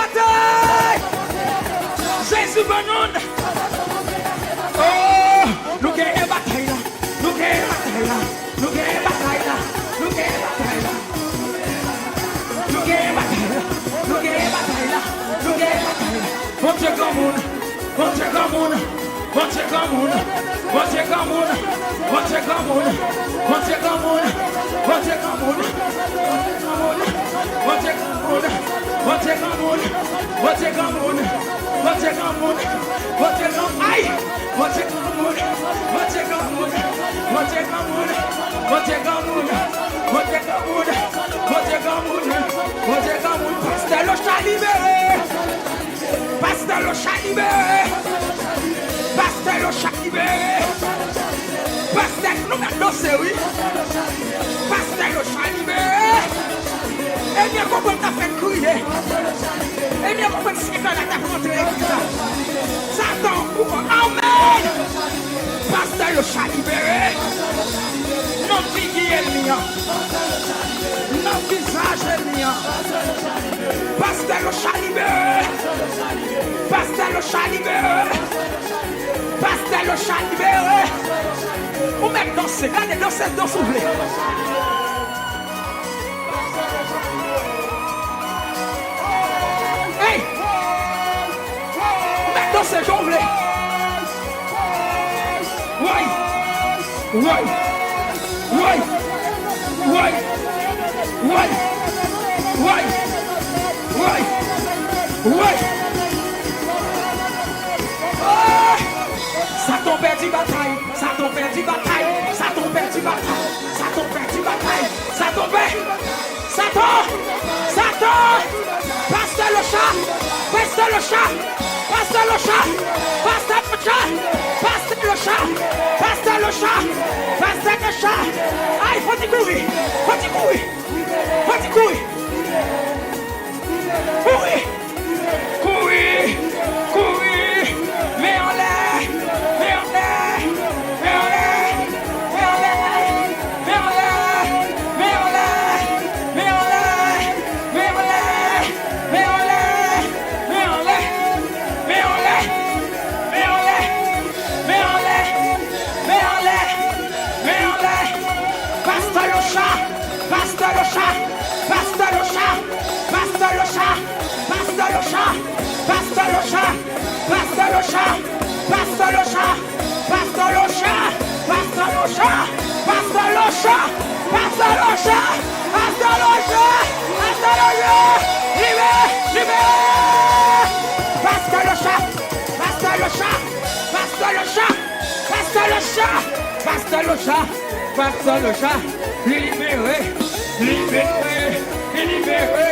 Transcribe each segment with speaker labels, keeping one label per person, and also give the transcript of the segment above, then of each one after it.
Speaker 1: bataille. Jésus banon. Oh, nous gagnons bataille là. Nous gagnons bataille là. Nous gagnons bataille là. Nous gagnons bataille là. Nous gagnons bataille là. Nous gagnons bataille là. Nous gagnons bataille là. Bon Dieu comme on. Bon Dieu comme on. Bon Dieu comme on. Bon Dieu comme on. Bon Dieu comme on. Bon Dieu comme on. Bon Dieu comme on. Bon Dieu comme on. Bon Dieu comme on. Bon Dieu comme on. Bon Dieu comme on. Bon Dieu comme aïe. Bon Dieu comme on. Bon Dieu comme on. Bon Dieu comme on. Bon Dieu comme on. Bon Dieu comme on. Bon Dieu comme on. Bon Dieu comme on. Pasteur le chat libéré. Pasteur le chat libéré. Pasteur le chat libéré. Pasteur nous mettons c'est oui. Pasteur le chat libéré. Et bien comprendre ta fait crier. Et bien comprendre ce que tu as montré l'église. Satan pour amen. Pasteur le chat libéré. Non figure ennemi. Non visage ennemi. Pasteur le chat libéré. Pasteur le chat libéré. Pasteur le chat libéré. Ou même danser. Regardez danser, danser souffler. Hey! Maintenant c'est jonglé. Ouais! Ouais! Ouais! Ouais! Ouais! Ouais! Ouais! Ouais! Satan perd du bataille! Satan perd du bataille! Satan perd du bataille! Satan perd du bataille! Satan perd! Satan! Satan! Pasteur le chat! Pasteur le chat! Pasteur le chat! Pasteur le chat! Pasteur le chat! Pasteur le chat! Pasteur le chat! Ah, il faut t'y courir! Faut t'y courir! Faut t'y courir! Courir! Courir! Courir! Mets en l'air! Mets en l'air! Mets en l'air! Mets en l'air! Mets en l'air! Mets en l'air! Mets en l'air! Mets en l'air! Mets en l'air! Mets en l'air! Mets en l'air! Mets en l'air! Mets en l'air! Mets en l'air! Mets en l'air! Pasteur le chat! Pasteur le chat! Pasteur le chat! Pasteur le chat! Pasteur le chat! Pasteur le chat! Pasteur le chat! Pasteur le chat! Pasteur le chat! Pasteur le chat! Pasteur le chat! Pasteur le chat! Pasteur le chat! Pasteur le chat! Libéré! Libéré! Pasteur le chat! Pasteur le chat! Pasteur le chat! Pasteur le chat! Pasteur le chat! Pasteur le chat! Libéré! Libéré! Libéré!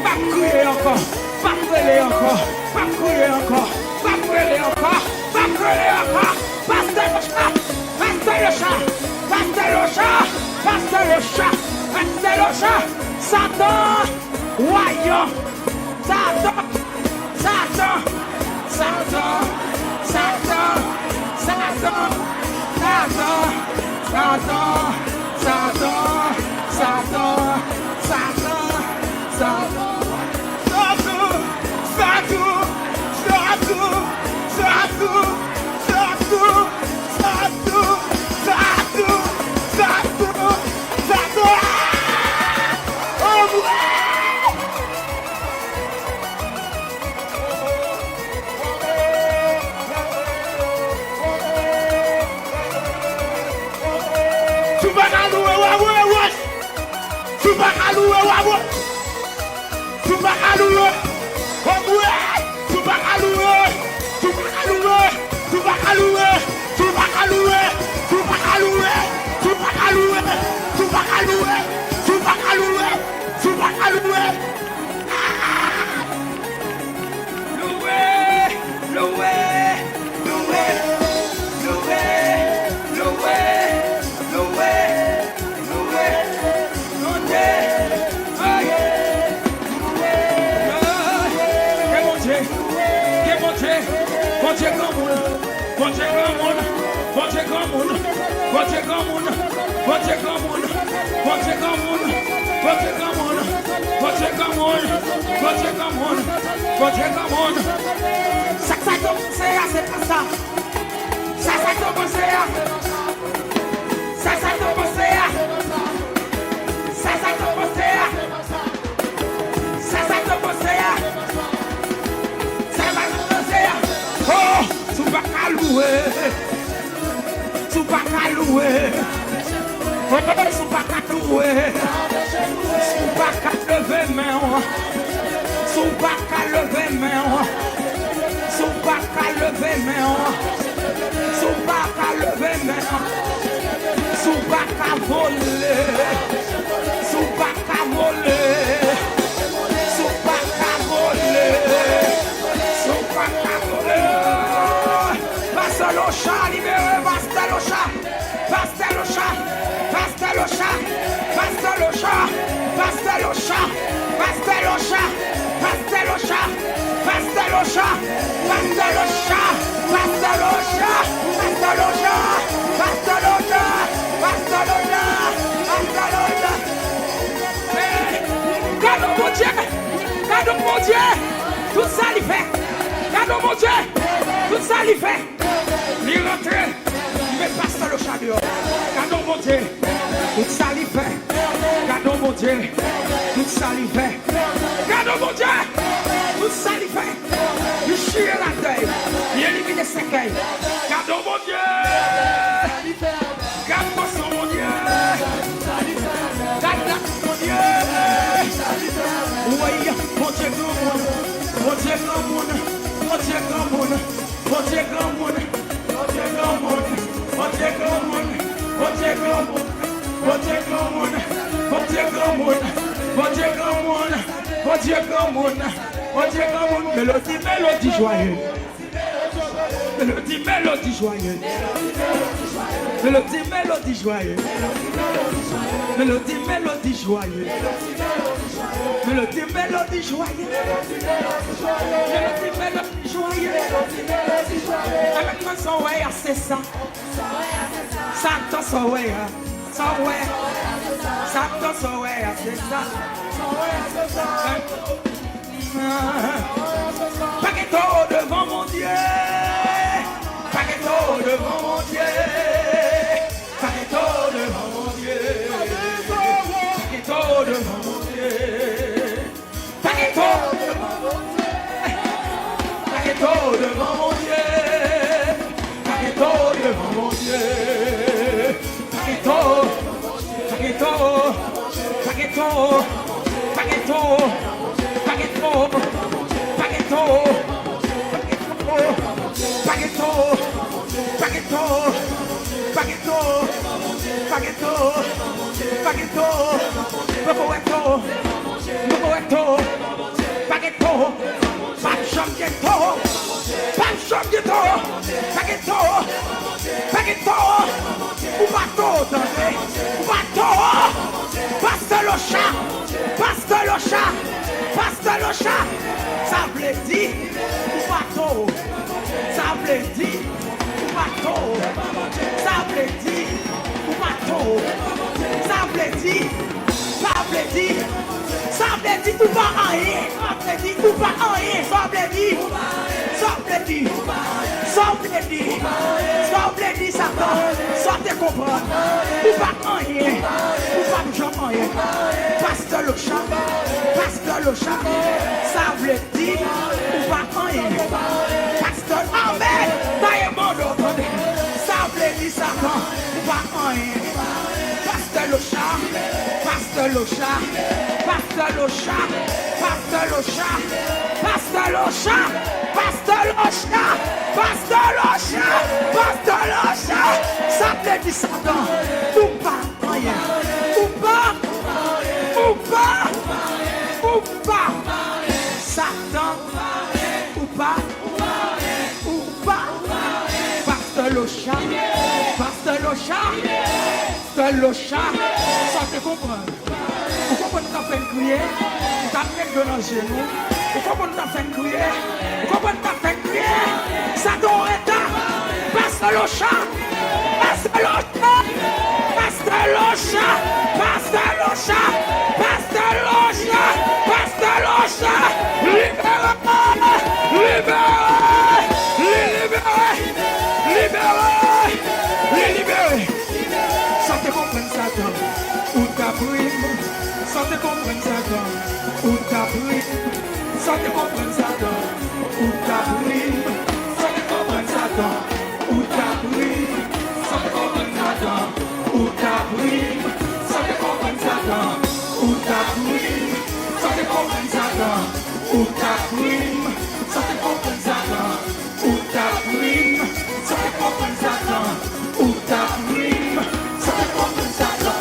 Speaker 1: Pas crier encore! Pas crier encore! Pas crier encore! Pas crier encore! Pas crier encore! Pasteur le chat! Pasteur le chat! Pasteur le chat! Pasteur le chat! Pasteur le chat! Satan! Voyons! Satan! Satan! Satan! Satan! Satan! Satan! Satan! Satan! Satan! Satan! Satan! Come on, Dieu grand monde. Bon Dieu grand monde. Ça commence c'est pas ça. Ça commence Ça commence Ça commence Oh, tu vas qu'à louer. Tu vas qu'à louer. Oh, tu vas qu'à louer. Tu vas qu'à lever main. Tu vas qu'à lever main. Tu vas qu'à lever main. Tu vas qu'à lever main. Tu vas qu'à voler. Tu vas qu'à voler. Tu vas qu'à voler. Pastelosha, libéré, Pastelosha, Pastelosha, Pastelosha, Pastelosha, Pastelosha, Pastelosha, Pastelosha, Pastelosha, Pastelosha, Pastelosha, Pastelosha, Pastelosha, Pastelosha, Pastelosha. Cadeau mon Dieu, cadeau mon Dieu, tout ça il fait. Cadeau mon Dieu, tout ça il fait. Il rentre, il met Pastelosha dehors. Cadeau mon Dieu, tout ça il fait. Cadeau mon Dieu, tout ça il fait. Cadeau mon Dieu, tout ça il fait. Il chie la tête, il élimine ses cailles. Cadeau mon Dieu, garde-moi son mon Dieu. Garde-moi mon Dieu. Oui, mon Dieu grand monde, mon Dieu grand monde, mon Dieu grand monde, mon Dieu grand monde. Mon Dieu grand monde, mon Dieu grand monde, mon Dieu grand monde, mon Dieu grand monde, mon Dieu grand monde, mon Dieu grand monde, mon Dieu grand monde, mon Dieu grand monde. Mélodie, mélodie joyeuse. Mélodie, mélodie joyeuse. Mélodie, mélodie joyeuse. Mélodie, mélodie joyeuse. Mélodie, mélodie joyeuse. Mélodie, mélodie joyeuse. Avec moi, son way, c'est ça. Ça, ton son way, son way. Ça, ton son way, c'est ça. Paqueto devant mon Dieu. Paqueto devant mon Dieu. Paqueto devant mon Dieu. Paqueto devant mon Dieu. Paqueto devant mon Dieu. Paqueto devant mon Dieu. Paqueto devant mon Dieu. Paqueto. Paqueto. Paqueto. Paqueto. Paqueto. Paqueto. Paqueto. Paqueto. Paqueto. Paqueto. Paqueto. Paqueto. Paqueto. Paqueto. Paqueto. Paqueto. Paqueto. Paqueto. Ou bateau, ou bateau. Pastelosha. Pastelosha. Pastelosha. Ça veut dire ou bateau. Ça veut dire ou bateau. Ça veut dire ou bateau. Ça veut dire. Ça veut dire. Ça veut dire ou pas rien. Ça veut dire ou pas rien. Ça veut dire. Ça veut dire. Ça veut dire. Ça veut dire Satan. Ça te comprend. Ou pas rien. Ou pas jamais rien. Pastelosha. Pastelosha. Ça veut dire ou pas rien. Pasteur. Amen. Ça veut dire Satan. Ou pas rien. Pastelosha. Pastelosha. Pastelosha. Pastelosha. Pastelosha. Pastelosha. Pastelosha. Pastelosha. Ça veut dire Satan. Ou pas rien. Ou pas. Ou pas. Ou pas. Satan. Ou pas. Ou pas. Pastelosha. Pastelosha. Pastelosha. Ça te comprend. Vous comprenez qu'on fait crier? Vous avez mis dans le genou. Vous comprenez qu'on fait crier? Vous comprenez qu'on fait crier? Ça doit être. Pastelosha. Pastelosha. Pastelosha. Pastelosha. Pastelosha. Pastelosha. Sans te comprendre Satan, ou ta brime. Sans te comprendre Satan, ou ta brime. Sans te comprendre Satan, ou ta brime. Sans te comprendre Satan, ou ta brime. Sans te comprendre Satan, ou ta brime. Sans te comprendre Satan, ou ta brime. Sans te comprendre Satan, ou ta brime. Sans te comprendre Satan,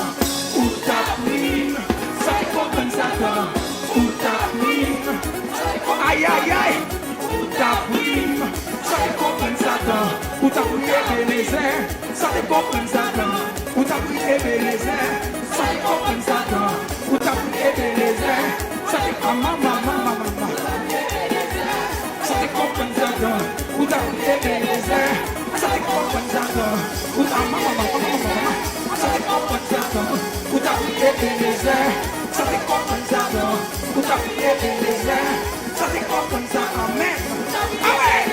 Speaker 1: ou ta brime. Sans te comprendre Satan, ou ta brime. Aïe aïe aïe, ou ta brime. Sans te comprendre Satan, ou ta brime les airs. Sans te comprendre Satan, ou ta brime les airs. Sans te comprendre Satan, ou ta brime les airs. Sans te comprendre maman. Sans te comprendre Satan, ou ta brime les airs. Sans te comprendre Satan, ou ta maman. Sans te comprendre Satan, ou ta brime les airs. Sans te comprendre Satan, ou ta brime les airs. Sans te comprendre Satan, amen. Amen.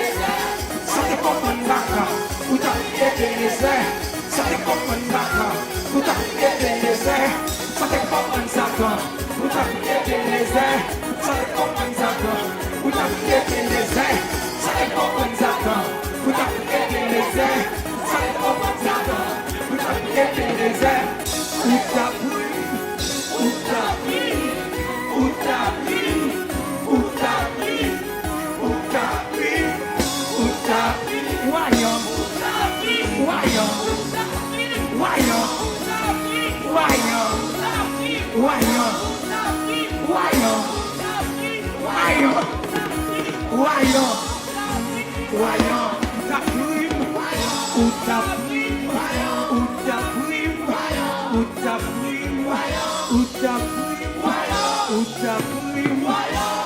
Speaker 1: Sans te comprendre Satan, ou ta brime les airs. Sans te comprendre Satan, ou ta brime les airs. Sans te comprendre Satan, ou ta brime les airs. Sans te comprendre Satan, ou ta brime les airs. Sans te comprendre Satan, ou ta brime les airs. Sans te comprendre Satan, ou ta brime les airs. Ou ta brime, ou ta brime, ou ta brime, ou ta brime, ou ta brime, ou ta brime. Voyons, voyons, voyons, voyons, voyons, voyons, voyons, voyons, voyons, ta prime, ou ta prime, ou ta prime, ou ta prime, ou ta prime, ou ta prime,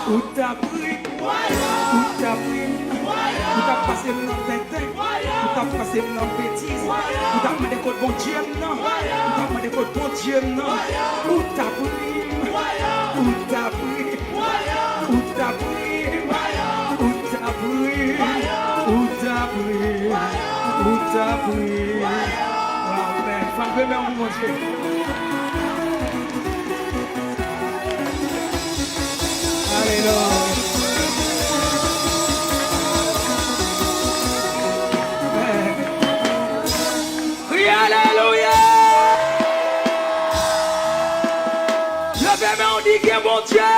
Speaker 1: ou ta prime, ou ta prime, ou ta passé dans tête, ou ta passé dans bêtise, ou ta demandé code bon Dieu non, ou ta demandé code bon Dieu non, ou ta prime, ou ta prime, ou ta prime, ou ta prime, ou ta prime, ou ta prime. Amen. Femme de mon Dieu. Alléluia. Oui, alléluia. Levez-moi, on dit que mon Dieu.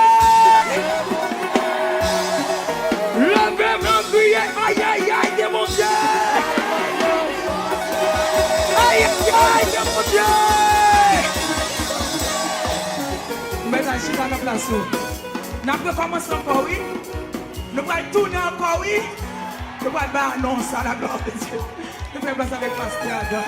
Speaker 1: Levez-moi, on crie, aïe, aïe, aïe, de mon Dieu. Aïe, aïe, aïe, de mon Dieu. Mais là, je suis dans la place. Nous allons commencer encore, oui. Nous allons tourner encore, oui. Nous allons annoncer à la gloire de Dieu. Nous allons passer avec Pasteur Adam.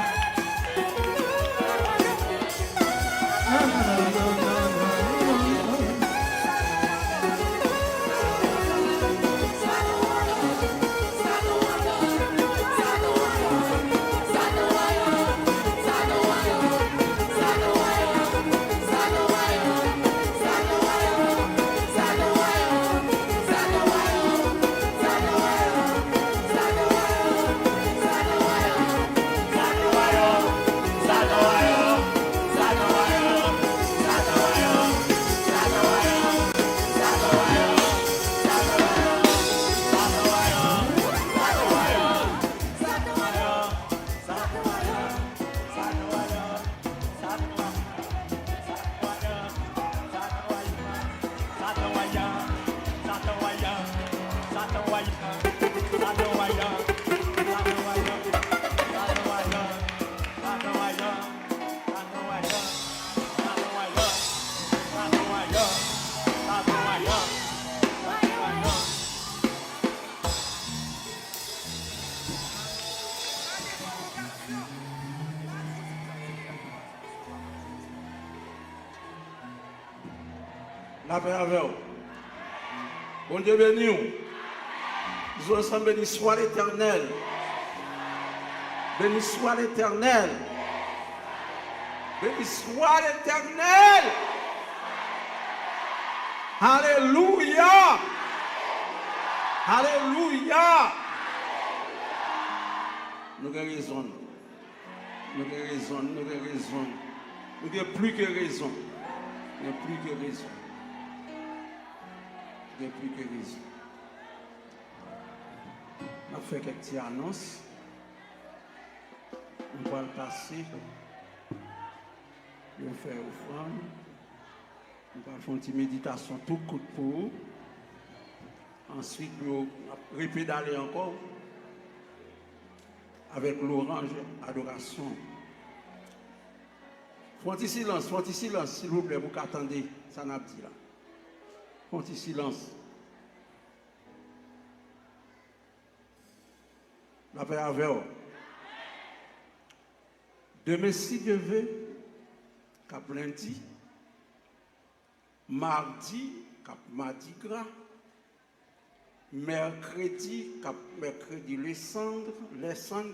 Speaker 2: La paix avec vous. Bon Dieu béni. Nous ensemble béni soit l'Éternel. Béni soit l'Éternel. Béni soit l'Éternel. Alléluia. Alléluia. Nous avons raison. Nous avons raison. Nous avons raison. Nous avons plus que raison. Nous avons plus que raison. depuis que les on a fait quelques petites annonces. On va le passer. On va faire offrande. On va faire une petite méditation tout coup de pour. Ensuite, on va répéter encore avec l'orange adoration. Font-y silence, s'il vous plaît, vous qu'attendez, ça n'a pas dit là. Font-y silence. La paix avec vous. Demain, si Dieu veut, cap lundi, mardi, cap mardi gras, mercredi, cap mercredi les cendres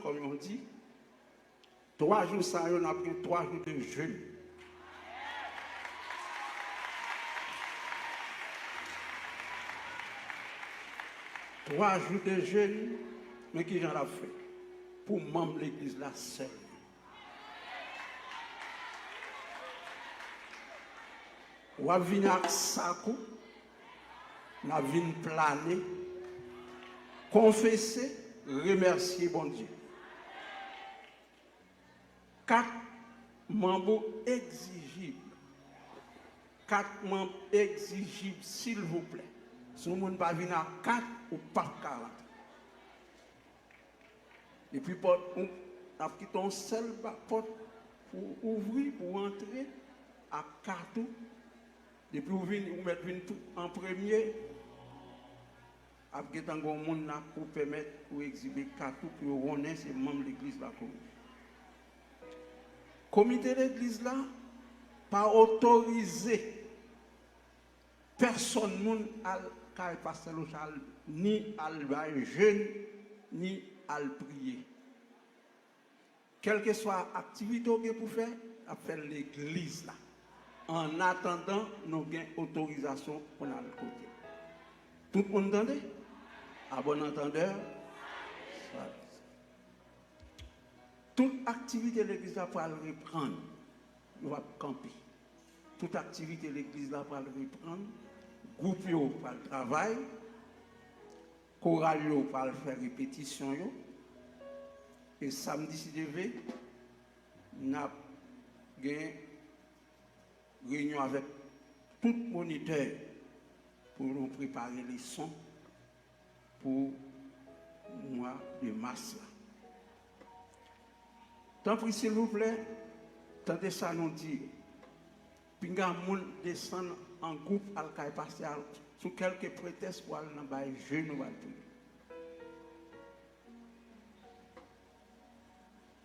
Speaker 2: comme on dit. 3 jours, ça, on a pris 3 jours de jeûne. Trois jours de jeûne, mais qui j'en a fait? Pour membres de l'église là seul. On va venir avec Sakou, on va venir planer, confesser, remercier bon Dieu. 4 membres exigibles. 4 membres exigibles, s'il vous plaît. Si vous ne pas venir à 4 ou pas 40. Et puis, on a quitté un seul porte pour ouvrir, pour entrer à 4. Et puis, vous mettez tout en premier. Après, tant qu'on a pour permettre ou exhiber 4 pour reconnaître ces membres de l'église là. Comité de l'église là, pas autorisé personne à passer le chal, ni à le jeûne, ni à le prier. Quelle que soit l'activité que vous faites, à faire l'église là. En attendant, nous avons autorisation pour aller le côté. Tout le monde entendez? À bon entendeur? Toute activité de l'église là pour le reprendre, nous va camper. Toute activité de l'église là pour le reprendre, groupe pour le travail, chorale pour le faire répétition. Et samedi, si je veux, nous avons une réunion avec tout moniteur pour nous préparer les sons pour le mois de mars. Tant pis, s'il vous plaît, tentez ça nous dire. Puis, nous descendre en groupe à la passer sous quelques prétextes pour aller dans le jeu, nous allons prier.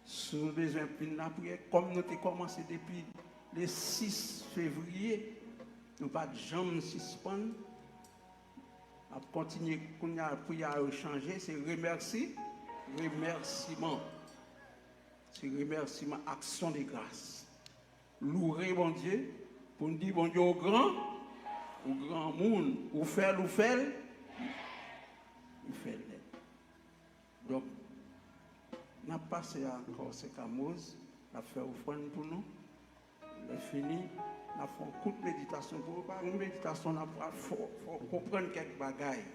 Speaker 2: Si nous avons besoin de la prière, comme nous avons commencé depuis le 6 février, nous n'avons pas de jambes suspendre. À continuer, qu'on a prière à changer, c'est remerciement. C'est remerciement, action de grâce. Louer bon Dieu, pour nous dire bon Dieu au grand monde, ou faire, il fait. Donc, on a passé encore ces camouses, on a fait offrande pour nous, on a fini, on a fait un coup de méditation pour nous. Par une méditation, il faut comprendre quelques bagailles.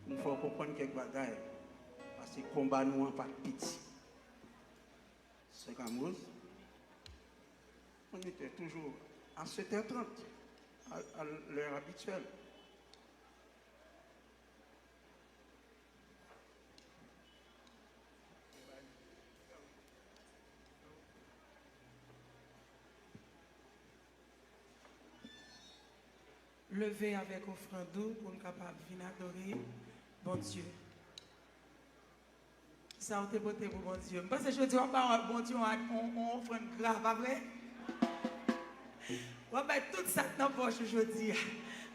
Speaker 2: Il faut comprendre quelques bagailles. Parce que le combat nous n'a pas de pitié. C'est camouses. On était toujours à 7h30, à l'heure habituelle.
Speaker 3: Lever avec offrande doux pour nous capables de venir adorer bon Dieu. Ça a été beauté pour bon Dieu. Parce que je dis, on va bon Dieu, on offre une grave, pas vrai? On va mettre tout ça dans la poche aujourd'hui.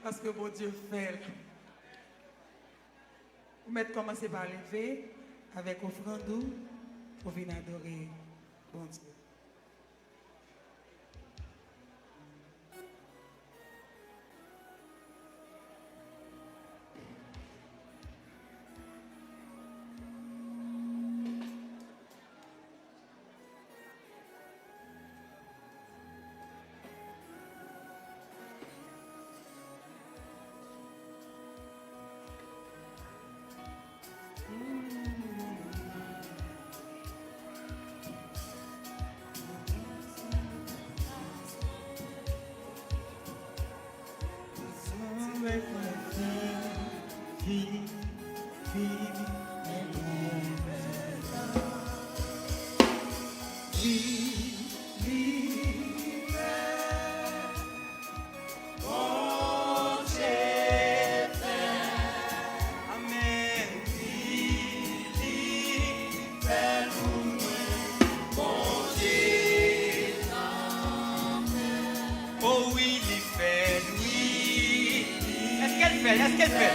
Speaker 3: Parce que bon Dieu fait. Vous mettez commencer par lever avec offrande doux pour venir adorer bon Dieu.
Speaker 1: fait? Est-ce qu'elle fait?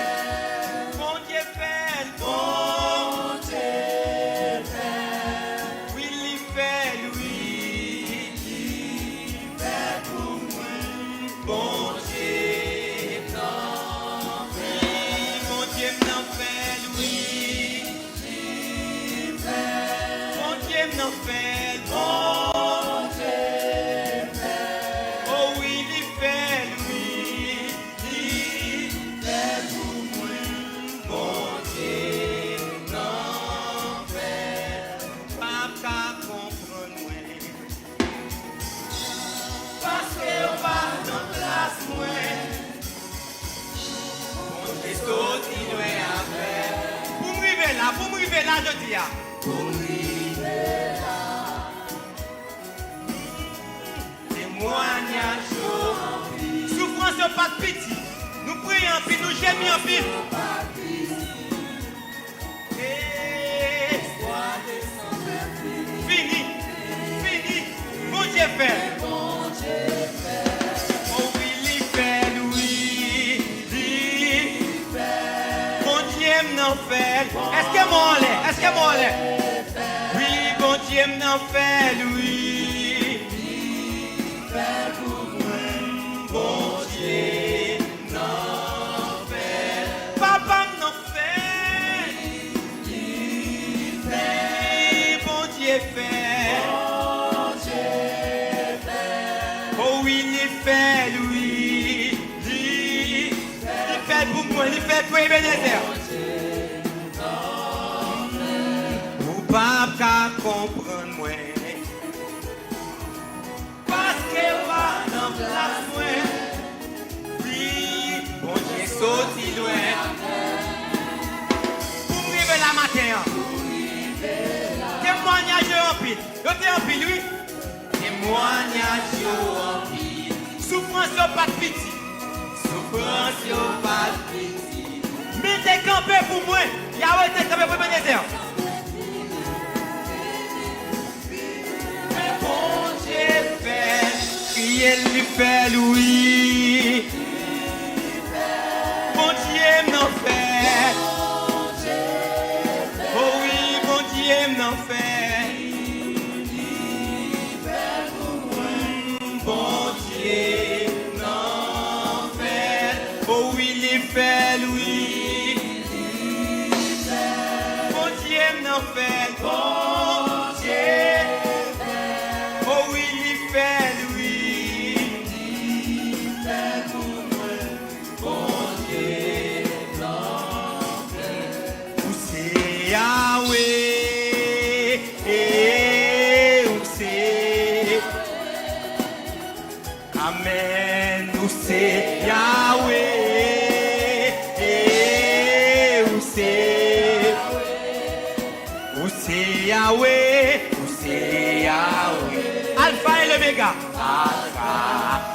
Speaker 1: Bon Dieu fait, bon Dieu fait. Oui, il fait, lui, il fait pour moi. Bon Dieu, non fait. Bon Dieu n'en fait, lui, il fait. Bon Dieu n'en fait, bon Dieu fait. Oh oui, il fait, lui, il fait pour moi. Bon Dieu n'en fait. Pas qu'à comprendre moi. Parce que pas dans place moi. Bon Dieu sauti loin à faire. Pour m'arriver là, je dis. Témoignage. Souffrance pas de pitié. Nous prions puis nous gémons puis. Fini. Bon Dieu fait. Oh oui, il fait, oui. Bon Dieu m'en fait. Est-ce que moi l'ai? Oui, bon Dieu m'en fait, oui. Bon Dieu n'en fait. Papa n'en fait. Bon Dieu fait. Oh oui, il fait, lui. Il fait pour moi, il fait pour Ebenezer. Ou pas qu'à comprendre moi. Parce que pas dans place moi. Oui, bon Dieu sauti loin. Pour m'arriver la matin. Témoignage en pile. Yo t'es en pile, oui. Témoignage en pile. Souffrance pas de pitié. Souffrance pas de pitié. Mais t'es campé pour moi. Yahweh t'es campé pour Ebenezer. Bon Dieu fait. Crier lui fait, Louis. Bon Dieu m'en fait. Oh oui, bon Dieu m'en fait. Bon Dieu m'en fait. Oh oui, il fait, Louis. Bon Dieu m'en fait. Bon Dieu. Oh oui, il fait, Louis. Bon Dieu m'en fait. Où c'est Yahweh? Où c'est? Amen. Où c'est Yahweh? Où c'est? Où c'est Yahweh? Où c'est Yahweh? Alpha et l'Oméga. Alpha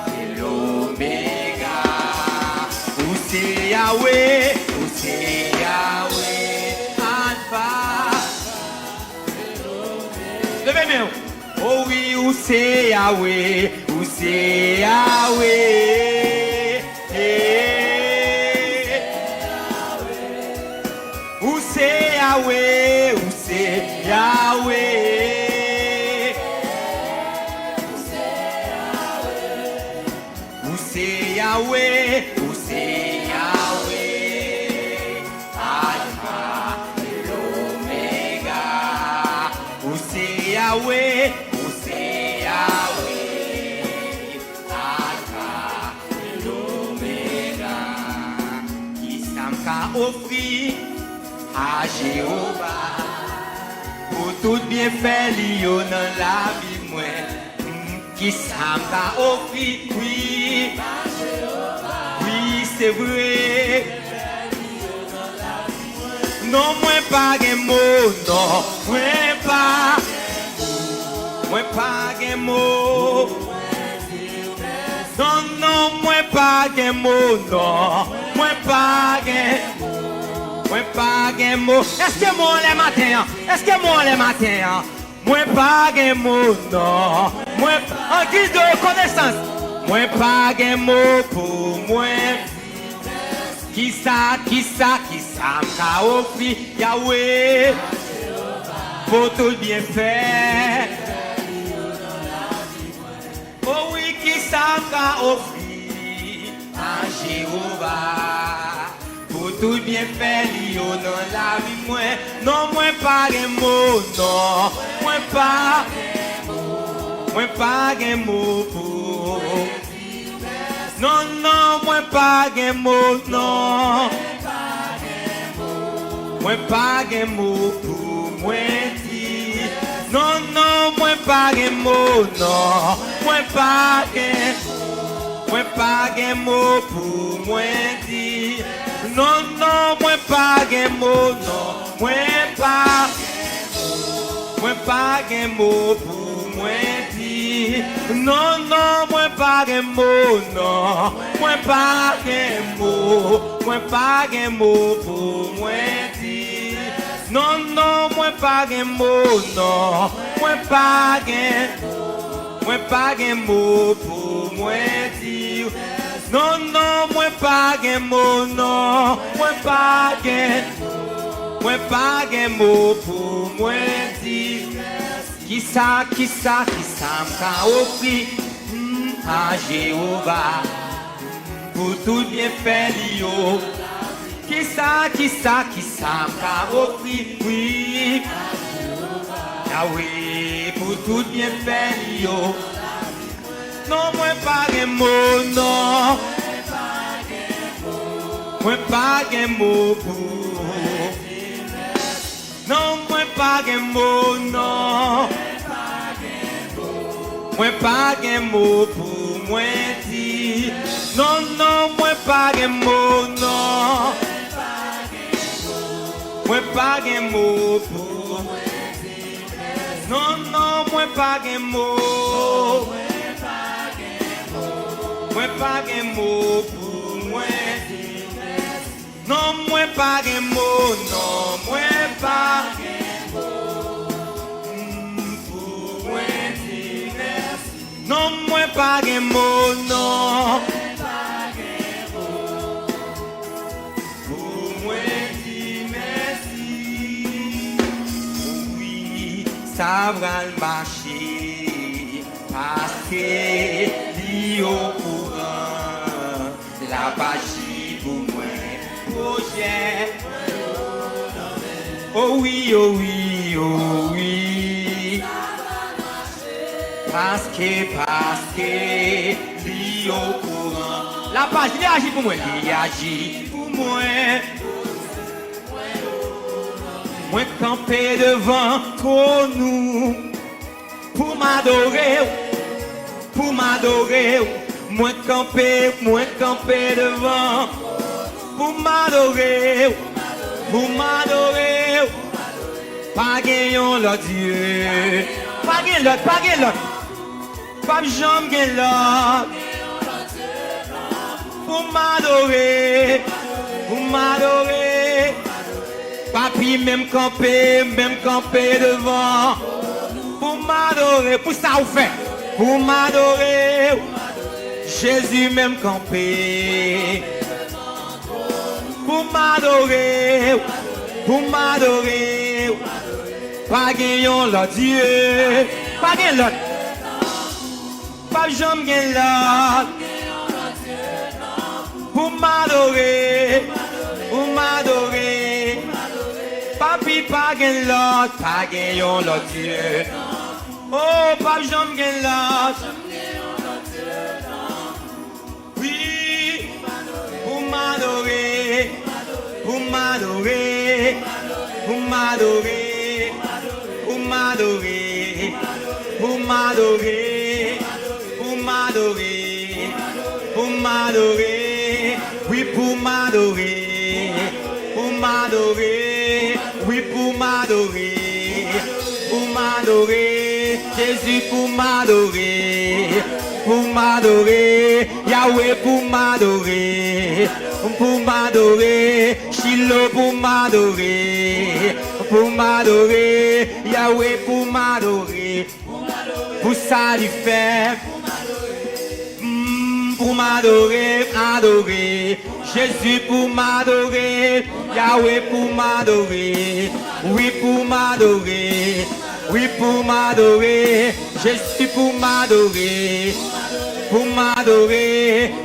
Speaker 1: et l'Oméga. Où c'est Yahweh? Où c'est Yahweh? Alpha. Levez mes mains. Oh oui, où c'est Yahweh? Où c'est Yahweh? Où c'est Yahweh? Où c'est Yahweh? Où c'est Yahweh? Où c'est Yahweh? Alpha et l'Oméga. Où c'est Yahweh? Où c'est Yahweh? Alpha et l'Oméga. Qui s'amka offrir à Jéhovah pour tout bien fait liyo dans la vie moi. Qui s'amka offrir, oui. Oui, c'est vrai. Non, moi pas de mots, non, moi pas de mots. Non, non, moi pas de mots, non, moi pas de mots. Est-ce que moi les matins? Moi pas de mots, non. Moi, en guise de reconnaissance, moi pas de mots pour moi. Qui ça m'a offert Yahweh pour tout bien faire. Oh oui, qui ça m'a offert à Jéhovah pour tout bien faire dans la vie moi. Non, moi pas un mot, non, moi pas un mot pour. Non, non, moi pas un mot, non. Moi pas un mot pour moi dire. Non, non, moi pas un mot, non. Moi pas un mot pour moi dire. Non, non, moi pas un mot, non. Moi pas un mot pour moi dire. Non, non, moi pas un mot, non. Moi pas un mot pour moi dire. Non, non, moi pas un mot, non. Moi pas un mot pour moi dire. Non, non, moi pas un mot, non. Moi pas un mot pour moi dire. Qui ça m'a offert à Jéhovah pour tout bien faire l'io. Qui ça m'a offert, oui, Yahweh pour tout bien faire l'io. Non, moi pas un mot, non. Moi pas un mot pour. Non, moi pas un mot, non. Moi pas un mot pour moi dire. Non, non, moi pas un mot, non. Moi pas un mot pour. Non, non, moi pas un mot. Moi pas un mot pour moi dire. Non, moi pas un mot, non, moi pas un mot pour moi dire merci. Non, moi pas un mot, non, pour moi dire merci. Oui, ça va le marcher parce que l'y au courant la page pour moi. Oh oui, oh oui, oh oui. Parce que, lui au courant. La page, il agit pour moi, il agit pour moi. Moi camper devant nous pour m'adorer, pour m'adorer. Moi camper devant. Pour m'adorer, pas gagnons le Dieu, pas gagnons l'autre, pas jamais gagnons l'autre. Pour m'adorer, papi même camper devant. Pour m'adorer, pour ça vous fait, pour m'adorer, Jésus même camper. Pour m'adorer, pas gagnons le Dieu, pas gagnons l'autre, pas jamais gagnons l'autre. Pour m'adorer, papi pas gagnons l'autre, pas gagnons le Dieu. Oh, pas jamais gagnons l'autre. Oui, pour m'adorer. Pour m'adorer, pour m'adorer, pour m'adorer, pour m'adorer, pour m'adorer, pour m'adorer, oui pour m'adorer, pour m'adorer, oui pour m'adorer, Jésus pour m'adorer, Yahweh pour m'adorer, Shiloh pour m'adorer, Yahweh pour m'adorer, pour ça du fait, pour m'adorer, Jésus pour m'adorer, Yahweh pour m'adorer, oui pour m'adorer, oui pour m'adorer, Jésus pour m'adorer,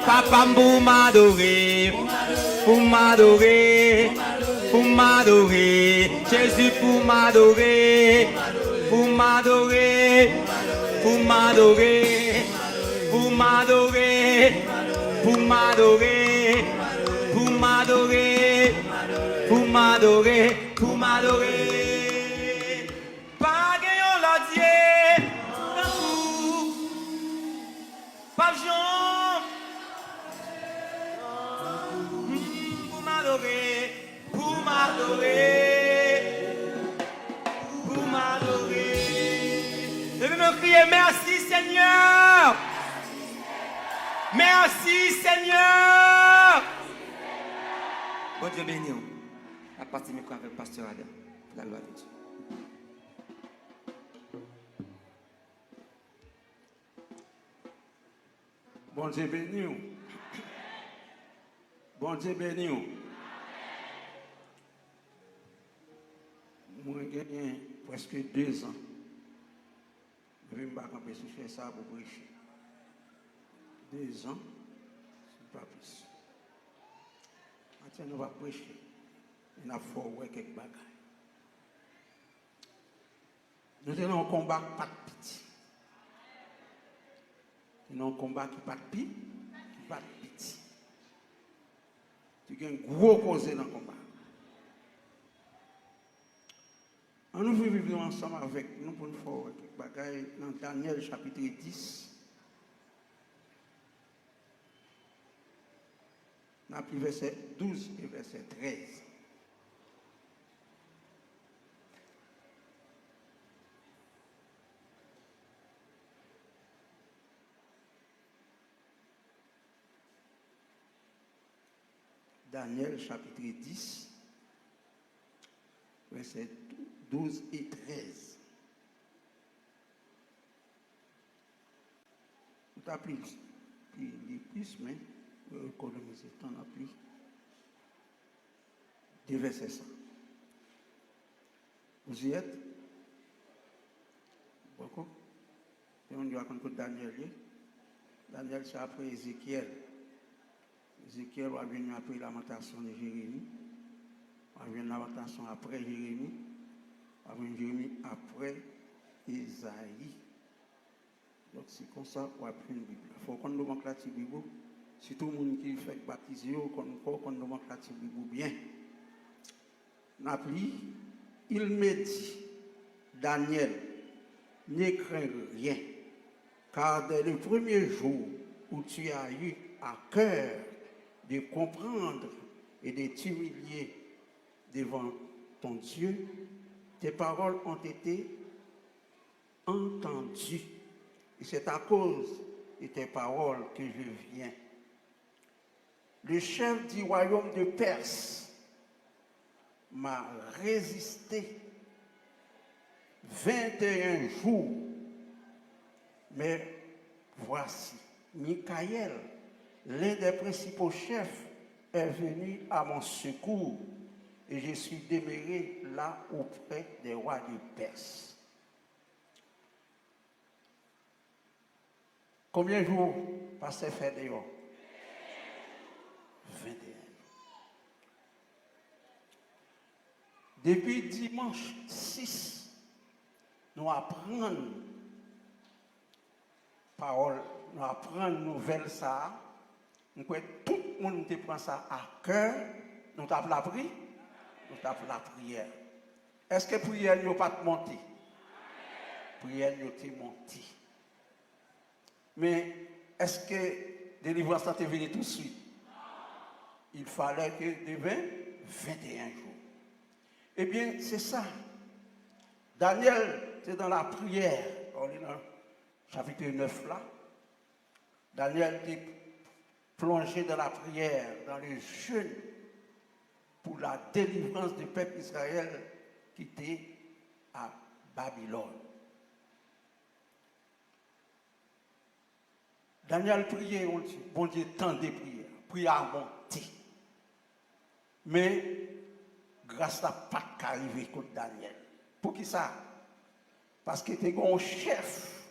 Speaker 1: Papa pour m'adorer, pour m'adorer, Jésus pour m'adorer, pour m'adorer, pour m'adorer, pour m'adorer, pour m'adorer, pour m'adorer, pour m'adorer, pour m'adorer. Pas gagnant la Dieu, pas Jean, pour m'adorer, pour m'adorer, pour m'adorer. Je vais me crier merci Seigneur. Merci Seigneur. Bon Dieu béni. À partir de avec le pasteur Adam. La gloire de Dieu.
Speaker 2: Bon Dieu béni. Bon Dieu béni. Moi, j'ai presque 2 ans. Je vais me battre pour faire ça pour prêcher. 2 ans, c'est pas plus. Maintenant, on va prêcher. Il a faut voir quelques bagages. Nous avons un combat pas de pitié. Nous avons un combat qui pas de pitié, qui pas de pitié. Tu as un gros cause dans le combat. On nous vivons ensemble avec nous pour nous faire quelques bagages dans Daniel chapitre 10. Nous avons verset 12 et verset 13. Daniel chapitre 10, verset 12 et 13. Tout à plus, mais économiser le temps à plus. Des versets ça. Vous y êtes? Beaucoup? Et on dit raconte Daniel. Daniel, c'est après Ézéchiel. Ézéchiel va venir après la lamentation de Jérémie. Va venir la lamentation après Jérémie. Va venir Jérémie après Isaïe. Donc c'est comme ça qu'on apprend une Bible. Il faut qu'on nous manque la Bible. Si tout le monde qui fait baptiser, qu'on nous manque la Bible bien. N'appli, il me dit, Daniel, ne crains rien, car dès le premier jour où tu as eu à cœur de comprendre et de t'humilier devant ton Dieu, tes paroles ont été entendues. Et c'est à cause de tes paroles que je viens. Le chef du royaume de Perse m'a résisté 21 jours. Mais voici, Michaël, l'un des principaux chefs, est venu à mon secours et je suis demeuré là auprès des rois de Perse. Combien de jours pasteur fait dehors? 21. Depuis dimanche 6, nous apprenons parole, nous apprenons nouvelle ça. Nous croyons tout le monde te prend ça à cœur. Nous t'avons la prière. Nous t'avons la prière. Est-ce que la prière n'a pas monté? La prière n'a pas monté. Mais est-ce que la délivrance est venue tout de suite? Il fallait que devait 21 jours. Eh bien, c'est ça. Daniel, c'est dans la prière. On est dans le chapitre 9 là. Daniel est plongé dans la prière, dans le jeûne pour la délivrance du peuple Israël qui était à Babylone. Daniel priait, on dit, bon Dieu, tant de prières, prière à monter. Mais grâce à pas qu'arriver contre Daniel. Pour qui ça? Parce que tu es un chef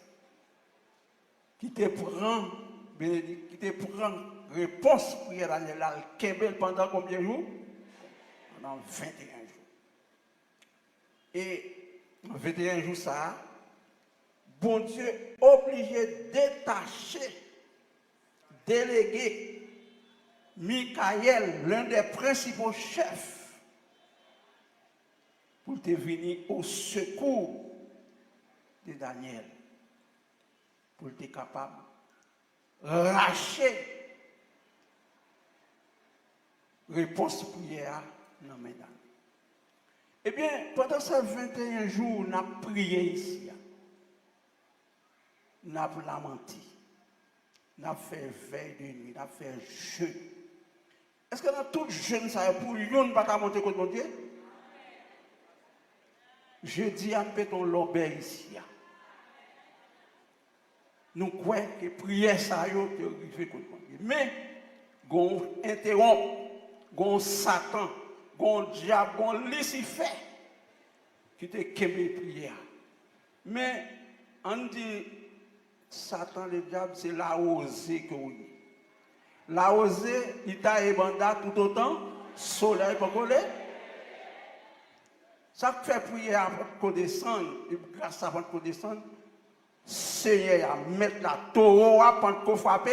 Speaker 2: qui te prend réponse pour Daniel Kembel pendant combien de jours? Pendant 21 jours. Et 21 jours ça, bon Dieu obligé de détacher, déléguer Michael, l'un des principaux chefs, pour te venir au secours de Daniel, pour être capable de racher réponse prière dans mes dames. Eh bien, pendant ces 21 jours, on a prié ici. On a lamenté. On a fait veille de nuit, on a fait jeûne. Est-ce que dans tout jeûne, ça pour yon ne pas monter contre mon Dieu? Je dis à ton lobé ici. Nous croyons que prière ça yo te arriver contre mon Dieu. Mais gon interrompt, gon Satan, gon diable, gon Lucifer qui te kembe prière. Mais on dit Satan le diable c'est la osée que oui. La osée il t'a ébanda tout autant soleil pas coller. Ça fait prière avant qu'on descende et grâce avant qu'on descende Seigneur à mettre la taureau à prendre qu'on frappe.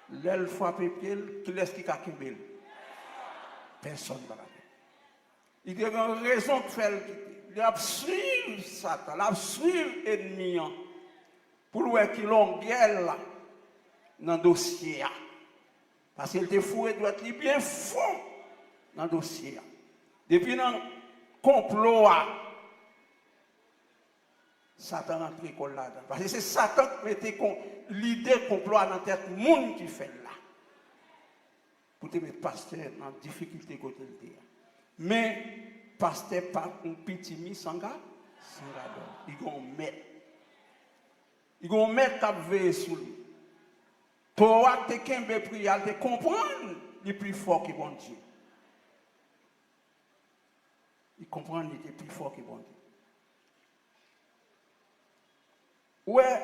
Speaker 2: L'aile frappe pied qui laisse qui kakibel. Personne ne va la faire. Il y a une raison de faire. Il a suivi Satan, il a suivi l'ennemi pour voir qu'il a une guerre là dans le dossier. Parce qu'il était fou et doit être bien fond dans le dossier. Depuis dans le complot, Satan rentre l'école là-dedans. Parce que c'est Satan qui mettait l'idée complot dans la tête du monde qui fait là. Pour te mettre pasteur en difficulté côté de terre. Mais pasteur pas un petit mis sans gars, il vont mettre. Ils vont mettre ta veille sur lui. Toi, tu es prière, tu comprends le plus fort que bon Dieu. Il comprend qu'il est plus fort que bon Dieu. Ouais,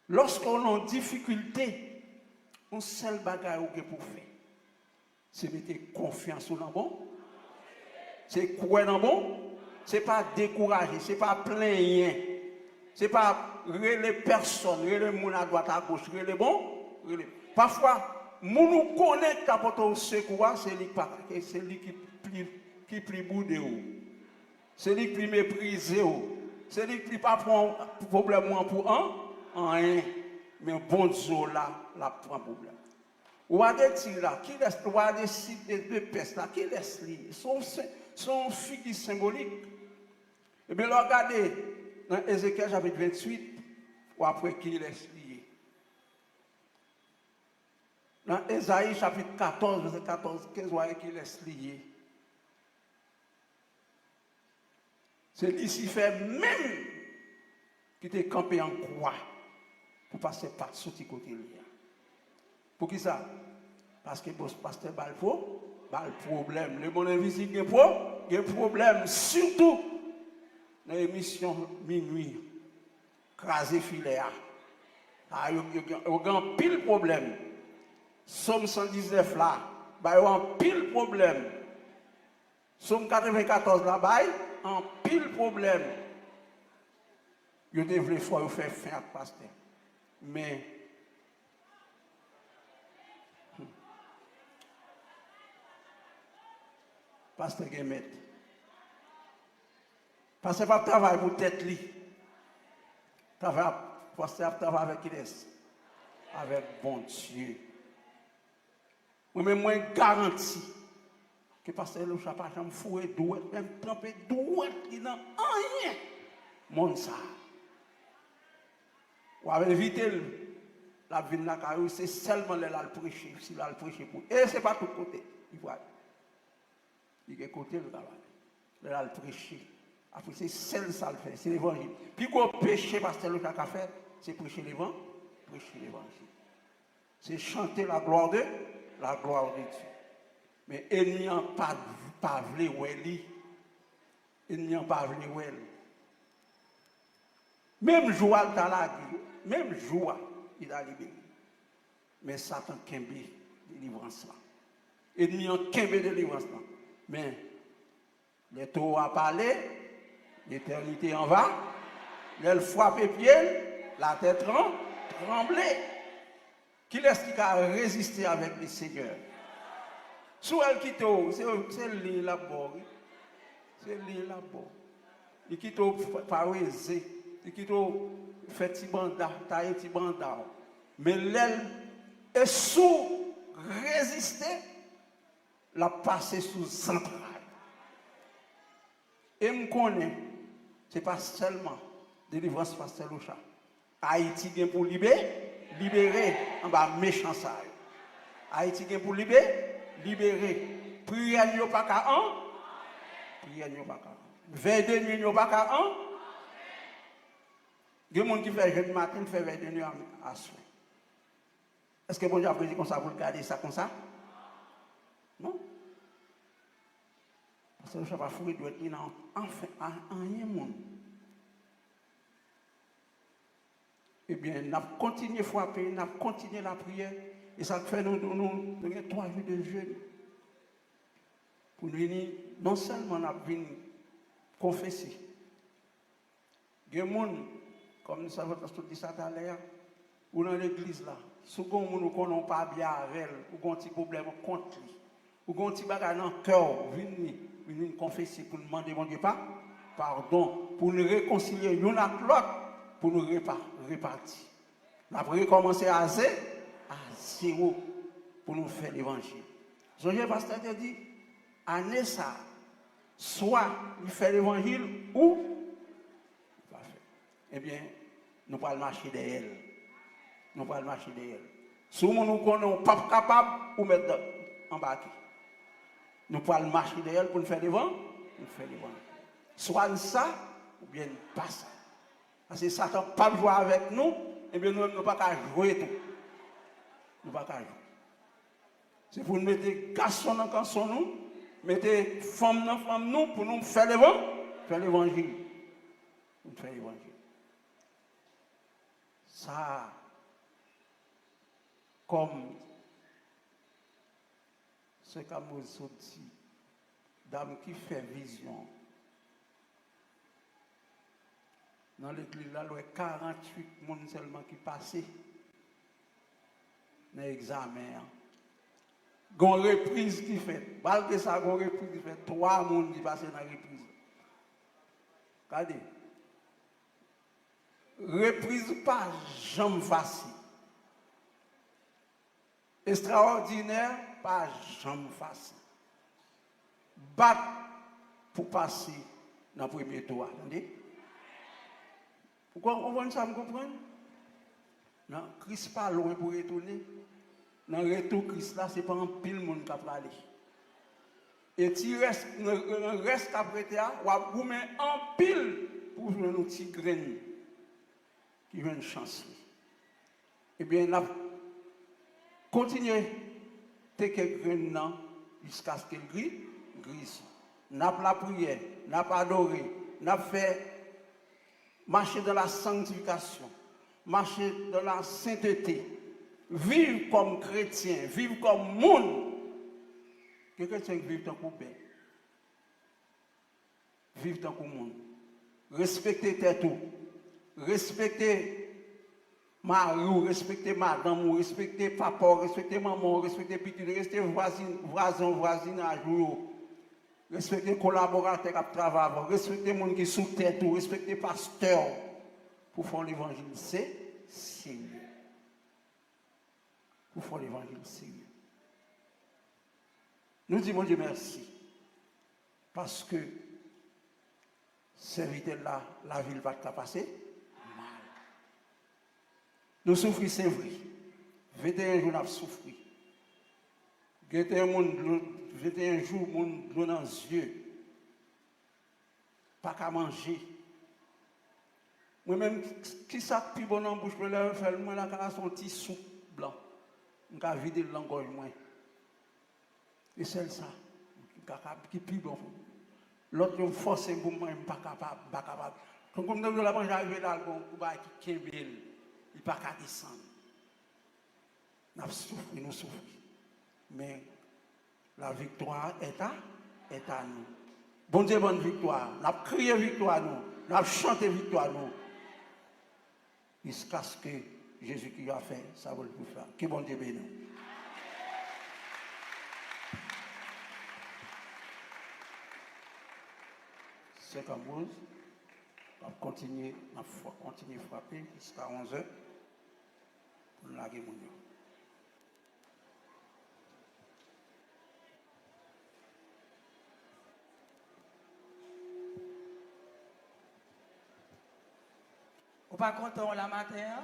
Speaker 2: lorsqu'on a une difficulté, on seul bagage pour faire, c'est mettre confiance dans le bon, c'est croire dans le bon, c'est pas décourager, c'est pas plaigner, c'est pas les personnes, les gens à droite à gauche, les bons. Parfois, nous connaît qu'apporter au secours, c'est lui qui plie bout de haut. C'est lui qui méprise, c'est lui qui pas prend problème pour rien, mais bon Dieu là, prend problème. Ou à des tirs là, qui laisse, ou à des sites de peste là, qui laisse lui, son figure symbolique. Et bien regardez dans Ézéchiel chapitre 28, ou après qui laisse lié. Dans Ésaïe chapitre 14, verset 14, 15, voyez qui laisse lié. C'est Lucifer même qui était campé en croix pour passer par ce petit côté là. Pour qui ça? Parce que le pasteur a le problème. Le bon invisible a un problème, surtout dans l'émission minuit, craser filet. Il y a un pile problème. Somme 119 là, il y a un pile problème. Somme 94 là, un pile problème. Vous devez faire fin à pasteur. Mais pasteur Gemet. Pasteur pas travailler pour tête li. Pasteur travaille avec qui laisse? Avec bon Dieu. Moi garantis que pasteur le chapa jamais foué douette, même trempé douette, il n'a rien. Mon ça. Ou avec éviter la vie de la carrière, c'est seulement là le prêcher, si là le prêcher pour. Et c'est pas tout côté. Il voit. Il y a côté le travail. Là le prêcher. Après c'est seul ça le fait, c'est l'évangile. Puis qu'on péché pasteur le chapa fait, c'est prêcher l'évangile. C'est chanter la gloire de Dieu. Mais il n'y a pas voulu oueli. Il n'y a pas voulu oueli. Même joie dans la vie, même joie, il a libéré. Mais Satan kembe délivrance là. Il n'y a kembe délivrance là. Mais les taux a parlé, l'éternité en va, elle frappe les pieds, la tête tremblée. Qui est-ce qui a résisté avec le Seigneur? Sous elle qui c'est lui là-bas. C'est lui là-bas. Il quitte par aisé, il quitte fait petit banda, taille petit banda. Mais l'aile est sous résister, la passer sous centrale. Et me connaît, ce n'est pas seulement délivrance pasteur au chat. Haïti vient pour libérer en bas méchant ça. Haïti vient pour libérer. Prière n'y a pas qu'à un. Prière n'y a pas qu'à un. Veille de nuit n'y a pas qu'à un. Il y a des gens qui font jeudi matin, fait veille de nuit à soir. Est-ce que bon Dieu a pris comme ça pour garder ça comme ça? Non. Parce que le chapeau fouillé doit être enfin rien monde. Eh bien, nous avons continué à frapper, nous avons continué la prière. Et ça fait nous 3 jours de jeûne. Pour nous venir, non seulement nous venir confesser. Il y a des gens, comme nous savons dit ça tout à l'heure, ou dans l'église là, si nous ne connaissons pas bien avec elle, ou qu'on a un petit problème contre lui, ou qu'on a un petit bagage dans le cœur, venir confesser pour nous demander mon Dieu pardon, pour nous réconcilier l'un avec l'autre, pour nous répartir. Nous avons recommencé à zéro pour nous faire l'évangile. Le pasteur a dit, année ça, soit il fait l'évangile ou pas faire. Eh bien, nous allons marcher derrière elle. Nous allons marcher derrière elle. Si nous ne sommes pas capables de mettre en bas. Nous allons marcher derrière elle pour nous faire l'évangile. Soit ça ou bien pas ça. Parce que Satan n'a pas joué avec nous, et bien nous n'avons pas qu'à jouer tout. Nous n'avons pas qu'à jouer. C'est pour nous mettre des garçons dans garçons nous, mettre des femmes dans femmes nous, pour nous faire l'évangile. Nous faire l'évangile. Ça, comme ce qu'a dit, dame qui fait vision. Dans l'église, là, il y a 48 personnes seulement qui passent dans l'examen. Il y a une reprise qui fait. Malgré ça, il y a une reprise qui fait. 3 personnes qui passent dans la reprise. Regardez. Reprise pas jamais facile. Extraordinaire, pas jamais facile. Battre pour passer dans le premier tour. Attendez. Pourquoi on va ça me comprendre? Non, Christ pas loin pour retourner. Dans le retour Christ là, c'est pas un pile monde qui va aller. Et tu reste après ça, ou vous mettez en pile pour jouer nos petits graines qui viennent chancer. Eh bien, on continue à faire quelques graines jusqu'à ce qu'elles grisent. On a la prière, on a adoré, on a fait marcher dans la sanctification, marcher dans la sainteté, vivre comme chrétien, vivre comme monde. Que chrétien vive tant qu'on bête. Vivre tant qu'on monde. Respecter tête tout. Respecter mari, respecter madame, respecter papa, respecter maman, respecter petit, respecter voisinage. Respecter les collaborateurs qui travaillent, respecter les gens qui sont sous tête, respecter les pasteurs pour faire l'évangile. C'est sérieux. Pour faire l'évangile sérieux. Nous disons Dieu merci. Parce que serviteur-là, la ville va passer mal. Nous souffrons, c'est vrai. 21 jours, nous avons souffert. 21 jours, nous dans les yeux. Pas qu'à manger. Moi-même, qui ça plus bon en bouche, je vais faire moi la son petit soupe blanc. on a vidé l'engorge moins. Et c'est ça qui est plus bon. L'autre, on force pour moi, pas capable. Quand on a la branche arrivée là, on va qui il n'est pas capable de descendre. Nous souffrons. Mais la victoire est à nous. Bon Dieu, bonne victoire. Nous avons crié victoire, nous avons chanté victoire, nous. Jusqu'à ce que Jésus qui a fait, ça va le faire. Que bon Dieu bénisse. C'est comme vous. On va continuer à frapper jusqu'à 11h pour la guerre.
Speaker 3: Vous pas content la matin?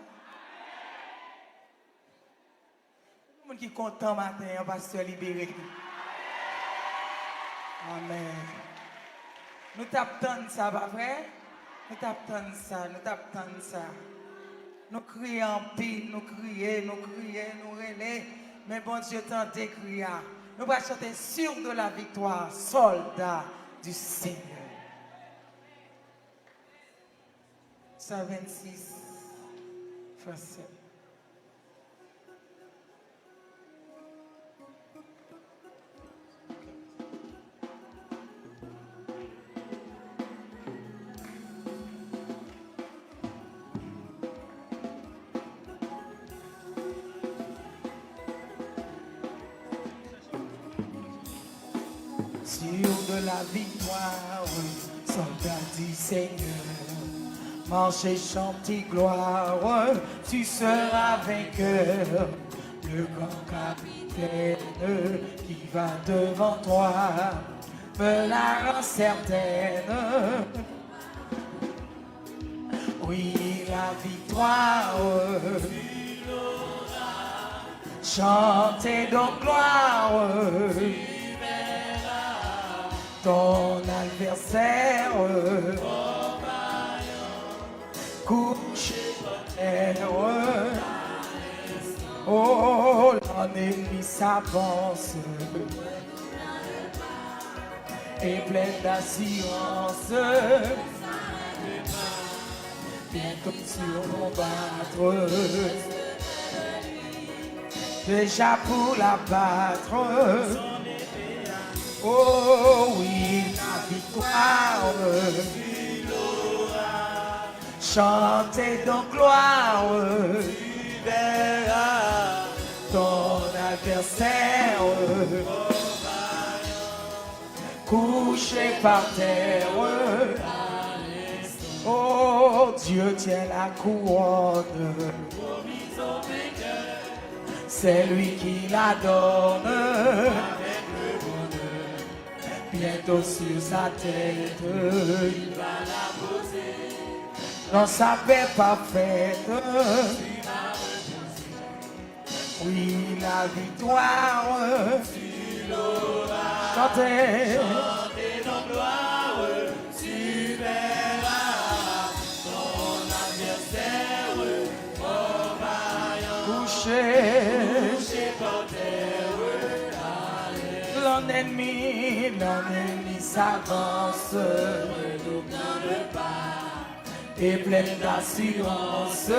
Speaker 3: Tout le monde qui est content matin, pasteur libéré. Amen. Nous t'attendons ça, pas vrai? Nous t'attendons ça. Nous crions en pile, nous crions, nous relais. Mais bon Dieu t'en décrit. Nous allons chanter sur de la victoire, soldat du Seigneur. 126, verset. Sur de la victoire, soldat du Seigneur. Marche et chante gloire, tu seras vainqueur. Le grand capitaine qui va devant toi me la rend certaine. Oui, la victoire, chantez donc gloire. Ton adversaire couché par terre. Oh, l'ennemi s'avance et plein d'assurance. Bientôt surcombattre, déjà pour la battre. Oh oui, la victoire. Chantez donc gloire, tu verras ton adversaire couché par terre. Oh, Dieu tient la couronne, c'est lui qui la donne. Bientôt sur sa tête, il va la poser. Dans sa paix parfaite, oui, la victoire, tu l'auras. Chantez, nos gloires, tu verras ton adversaire, vaillant, couché par terre. L'ennemi s'avance, redoublant de pas. Et plein d'assurance, ne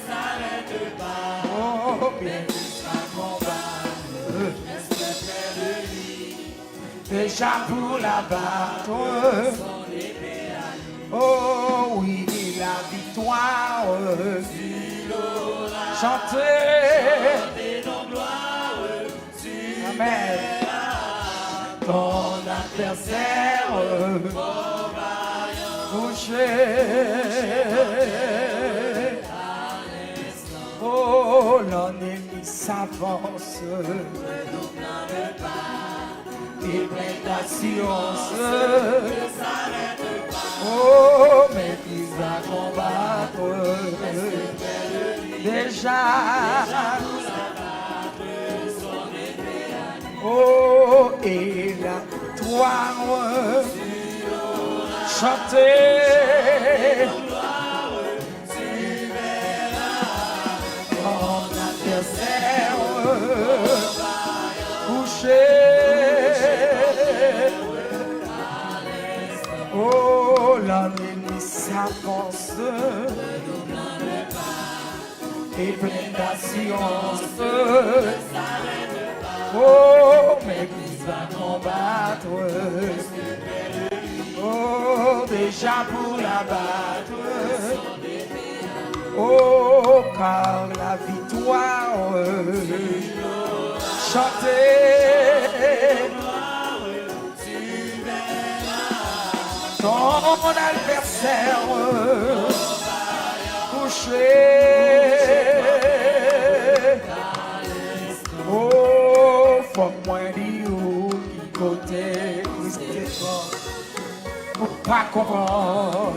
Speaker 3: s'arrête pas. Oh, bien jusqu'à combattre, reste près de lui. Déjà pour la battre, son épée à lui. Oh oui, la victoire, tu l'auras. Chantez ton gloire, tu verras ton adversaire. Oh, l'ennemi s'avance, et plein d'assurance. Oh, mais il va combattre déjà. Oh, et la victoire. Chantez, tu verras ton adversaire
Speaker 1: couché. Oh, la nuit s'avance et plein d'assurance. Oh, mais qui va combattre? Oh, déjà pour la battre. Oh, car la victoire, chantez ton adversaire couché. Oh, faut moins dire qui côté pour pas comprendre.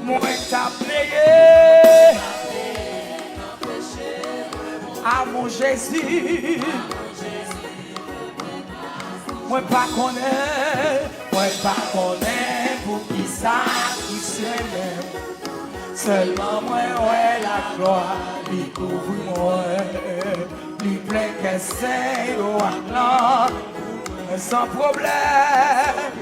Speaker 1: Moi t'as payé à mon Jésus. Moi pas connaître pour qui ça qui s'aime. Seulement moi ouais la gloire lui couvre moi, lui plein que c'est au non sans problème.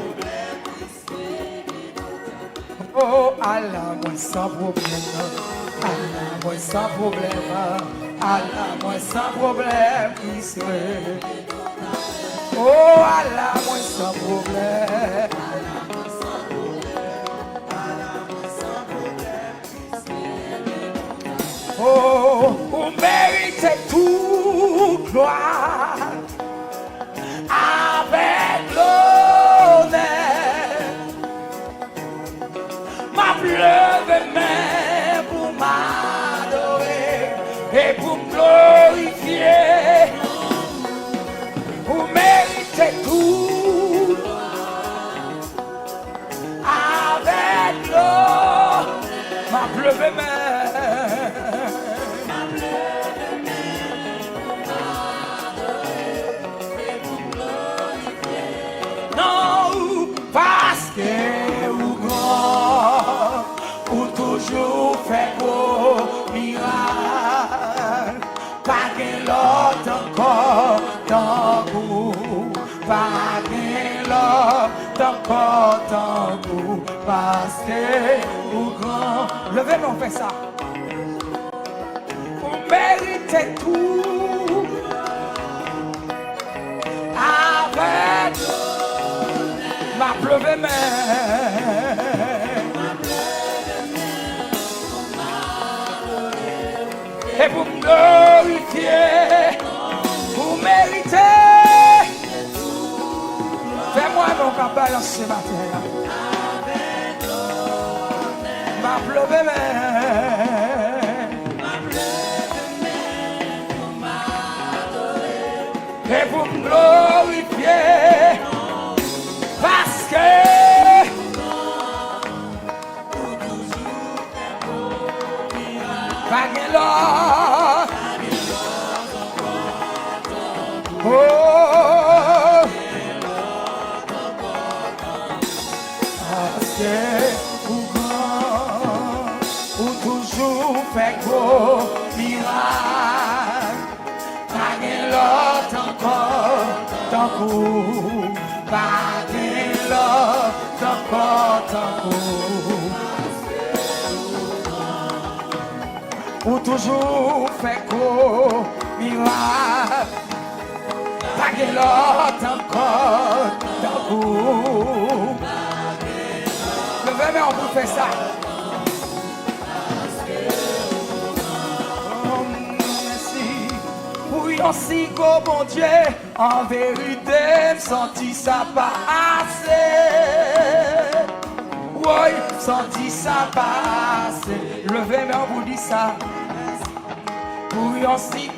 Speaker 1: Oh Allah moi sans problème, Allah moi sans problème, Allah moi sans problème qui serait. Oh Allah moi sans problème. Oh, vous méritez toute gloire avec l'honneur. Ma pleuve main pour m'adorer et pour me glorifier. Vous méritez tout avec l'eau. Ma pleuve main. Parce que ou grand, ou toujours fait beau miracle, pas qu'un l'autre encore tant goût, pas qu'un l'autre encore tant goût, parce que ou grand, levez-moi, on fait ça. Vous méritez tout avec ma pleuve main, et pour me glorifier, vous méritez. Fais-moi mon campagne ce matin. Ma pleuve main, et pour me glorifier. Parce que Baguelor, oh, parce que ou grand, ou toujours fait gros miracle, Baguelor encore tant coup. Baguelor encore tant coup. Ou toujours fait gros miracle. Baguelor encore tant coup. Levez-moi, on peut faire ça. Oh, merci. Oui, aussi gros bon Dieu, en vérité, me senti ça pas assez. Oui, senti ça pas assez. Levez-moi, on vous dit ça. Oui, aussi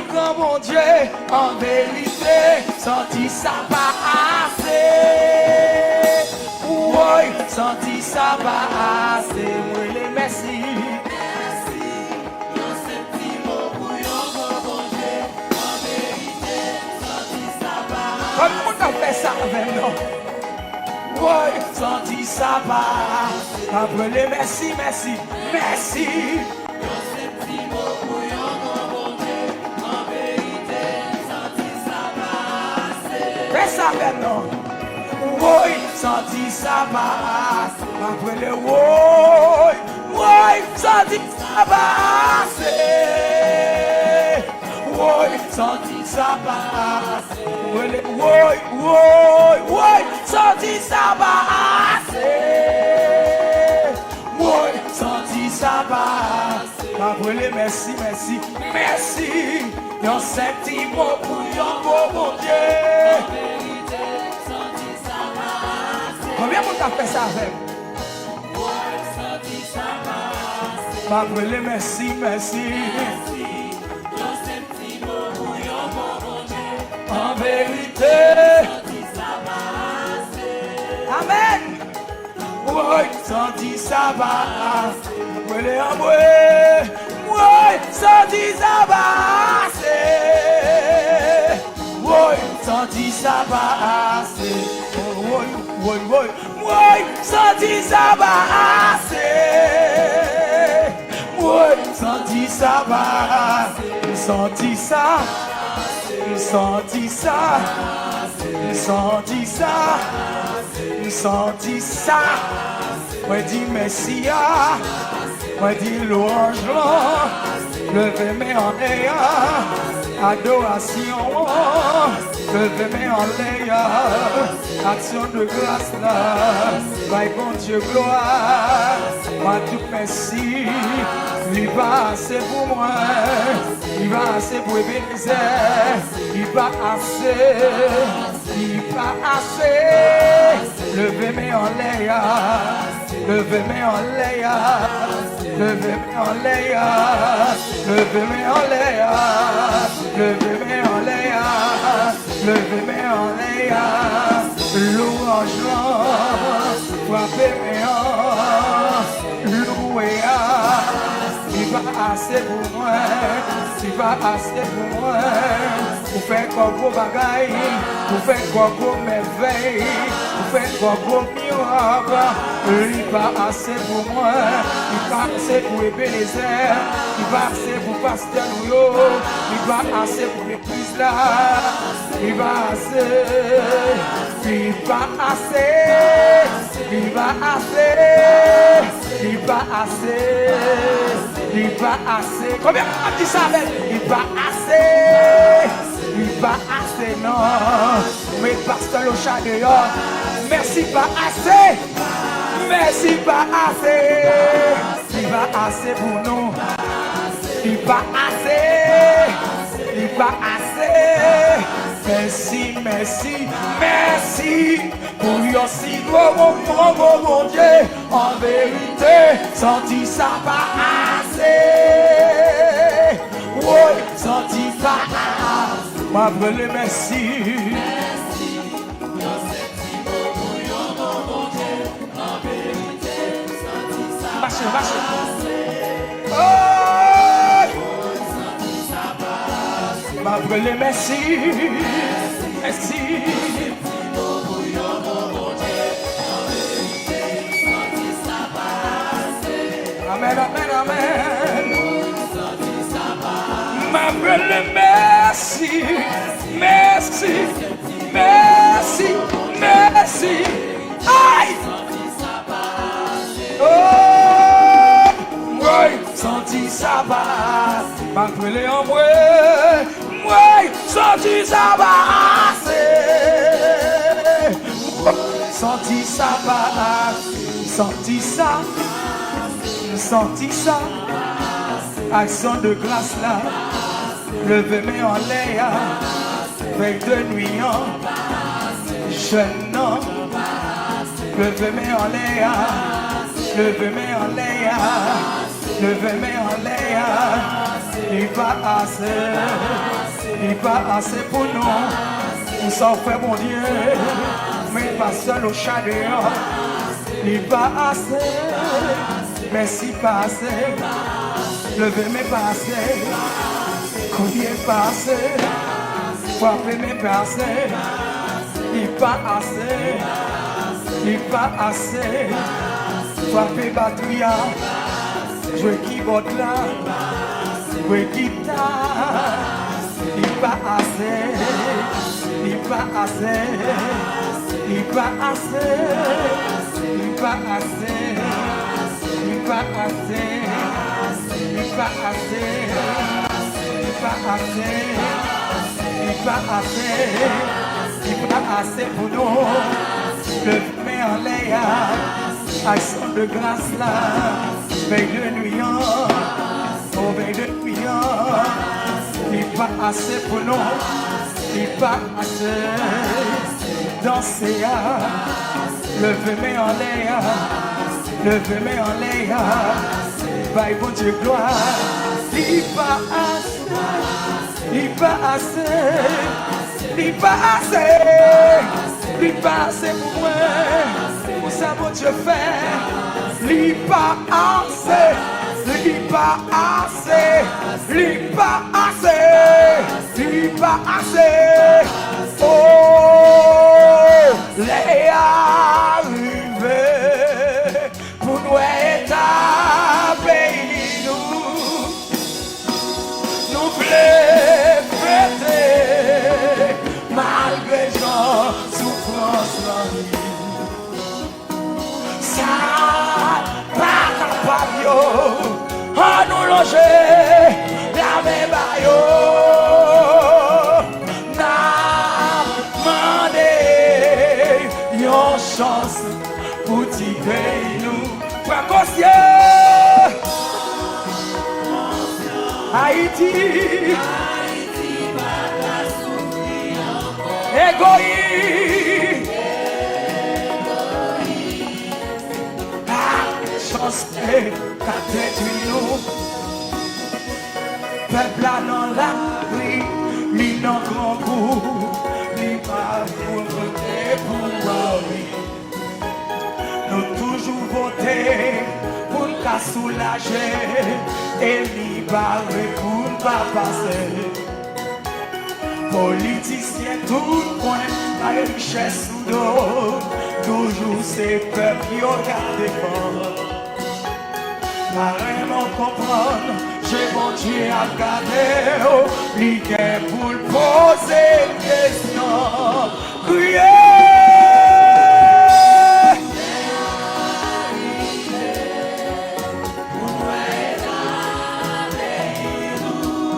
Speaker 1: grand bon Dieu, en vérité, senti ça pas assez. Oui, senti ça pas assez. Oui, les merci. Comme on a fait ça avec nous. Oui, senti ça pas. Après les merci, merci, merci. ça fait non. Oui, senti ça passe. Après le oui, senti ça passe. Oui, senti ça passe. Oui, senti ça passe. Oui, senti ça passe. Après le merci. Yon senti mot pour yon bon Dieu. Combien de monde a fait ça avec? Ma brûlé, merci. En vérité. Amen. Oui, senti ça va. Brûlé en moi. Oui, senti ça va. Oui, senti ça va. Oui, senti ça va assez. Oui, senti ça va. Senti ça. Moi dis Messia. Moi dis louange. Levez mes en l'air. Adoration. Levez mes en l'air. Action de grâce là, my bon Dieu gloire, moi tout merci, il va assez pour moi, il va assez pour Ebenezer, il va assez, levez mes en l'air, levez mes en l'air, levez mes en l'air, levez mes en l'air, levez mes en l'air, levez mes en l'air. Louange, frappez mes hanches, louez, il va assez pour moi, il va assez pour moi, vous faites quoi gros bagaille, vous faites quoi gros merveille, vous faites quoi gros miracle, il va assez pour moi, il va assez pour Ebenezer, il va assez pour Pasteur Louyo, il va assez pour l'église là, il va assez. Il va assez, il va assez, il va assez, il va assez. Combien on dit ça avec? Il va assez, non. Mais pasteur le chat dehors, merci pas assez, merci pas assez. Il va assez pour nous, il va assez, il va assez. Merci pour yon si gros mon Dieu. En vérité, senti ça pas assez. Oui, senti ça. Ma brûlé, merci. Marche. Ma brûlé, merci. Amen. Ma brûlé, merci. Aïe. Oh, oui, senti ça va. Ma brûlé en moi. Oui, senti ça va assez. Senti ça va. Senti ça. Action de grâce là. Levez mes en l'air. Avec de nuit. Jeune homme. Levez mes en l'air. Levez mes en l'air. Levez mes en l'air. Il va assez pour nous. On s'en fait mon Dieu. Mais pas seul au chat dehors. Il va assez. Merci pas assez. Levez mes pas assez. Combien pas assez. Frappez mes pas assez. Il va assez. Frappez batouilla. Jouez keyboard là. Jouez guitare. Il va assez. il pas assez, il pas assez, il pas assez, il pas assez, il pas assez, il pas assez, il pas assez, il pas assez pour nous. Le met en l'air, action de grâce là, veille de nuit, oh veille de nuit, il pas assez pour nous, il pas assez, danser, levez-moi en l'air, levez-moi en l'air, bye bon Dieu gloire, il pas assez, il pas assez, il pas assez. Il pas assez pour moi, pour ça mon Dieu fait. Il pas assez, il pas assez, il pas assez, il pas assez. Oh, les arrivés pour nous établir nous voulons fêter malgré gens. Ça pas capable à nous loger la même baillot n'a demandé une chance pour tirer nous précaution Haïti égoïste qu'a détruit nous. Peuple là dans la rue, li dans grand coup, li pas pour voter pour lui. Nous toujours voter pour nous soulager et li barrer pour nous pas passer. Politiciens tout point la richesse sous dos, toujours ces peuples qui regardent devant. Pas vraiment comprendre, j'ai mon Dieu à garder, il est pour le poser question, crier.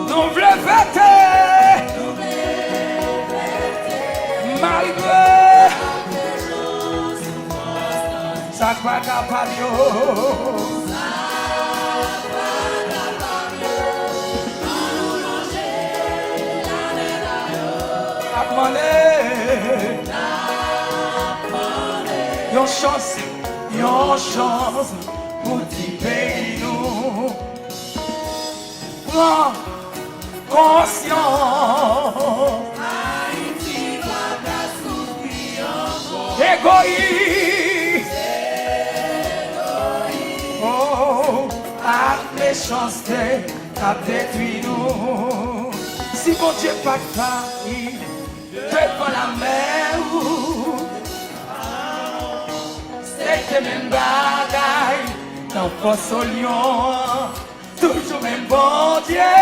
Speaker 1: Nous voulons fêter, malgré ça pas capable. Yon chance pour tirer nous. Prends conscience. Haïti va souffrir encore. Égoïste. Oh, à méchanceté, à détruire nous. Si mon Dieu pas de faille, devant la mer, c'est le même bagaille, dans force au lion, toujours même bon Dieu,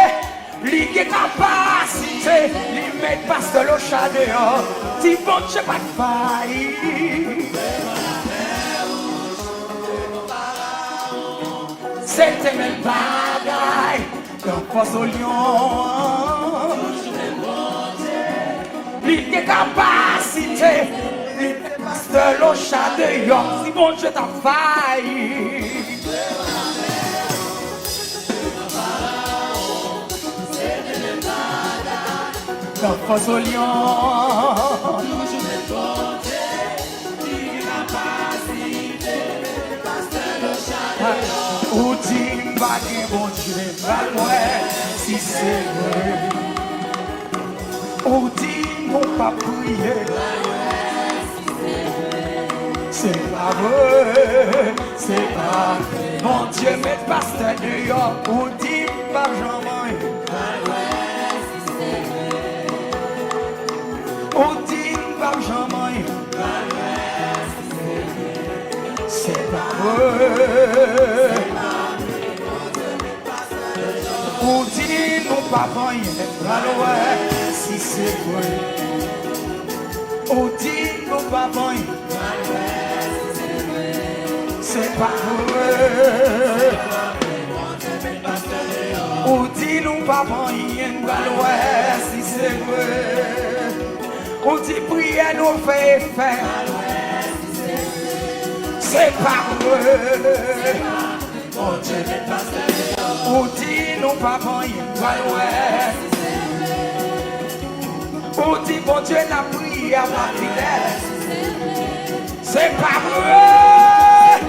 Speaker 1: lui qui est capacité, lui met pas seul au chat dehors, si bon Dieu pas de faille. C'est le même bagaille, dans force au lion, lui qui est capacité, lui met pas seul au chat dehors, si bon Dieu t'a failli. Dans force au lion, toujours les bon Dieu, lui qui est capacité, pas seul au chat dehors. Ou dit m'bagé bon Dieu, pas loin, si c'est vrai. Ou dit mon pas prier. C'est pas vrai, c'est pas vrai. Mon Dieu, met pasteur dehors, ou dit pas jamais. Ou dit pas jamais. C'est pas vrai. Ou dit non pas rien, si c'est vrai.
Speaker 3: Ou dit nous pas bon. C'est pas vrai. Ou dit nous pas bon, rien si c'est vrai. Ou dit prière nous fait effet. C'est pas vrai. Ou dit nous pas bon, rien ou dit bon Dieu n'a prié à ma fidèle. C'est pas vrai.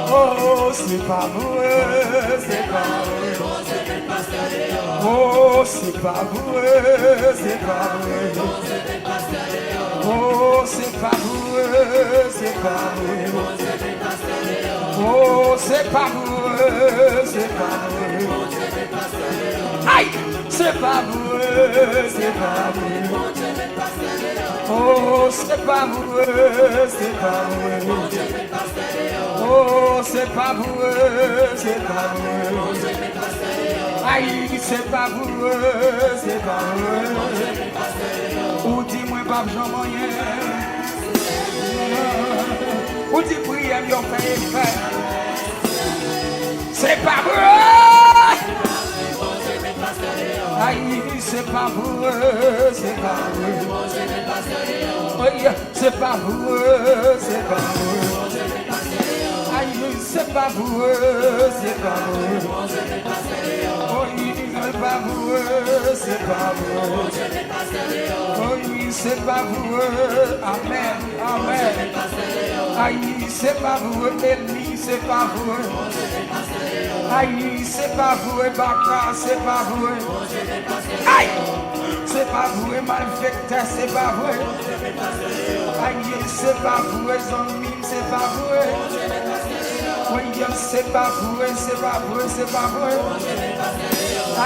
Speaker 3: Oh, c'est pas vrai, c'est pas vrai. Oh, c'est pas vrai, c'est pas vrai. Oh, c'est pas vrai, c'est pas vrai. Oh, c'est pas vrai, c'est pas vrai. Aïe, c'est pas vrai, c'est pas vrai. Oh, c'est pas vrai, c'est pas vrai. Oh, c'est pas vrai, c'est pas vrai. Aïe, c'est pas vrai, c'est pas vrai. Ou dis-moi pas Jean moyen. Ou dis prière, m'y fait effet. C'est pas vrai. Aïe, c'est pas vrai, c'est pas vrai. Aïe, c'est pas vrai, c'est pas vrai. Aïe, c'est pas vrai, c'est pas vrai. Aïe, c'est pas vrai, c'est pas vrai. Aïe, c'est pas vrai. Amen, amen. Aïe, c'est pas vrai, ennemi, c'est pas vrai. Aïe, c'est pas vrai, Baka, c'est pas vrai. Aïe, c'est pas vrai, malfecteur, c'est pas vrai. Aïe, c'est pas vrai, zombie, c'est pas vrai. Oui, c'est pas vrai, c'est pas vrai, c'est pas vrai.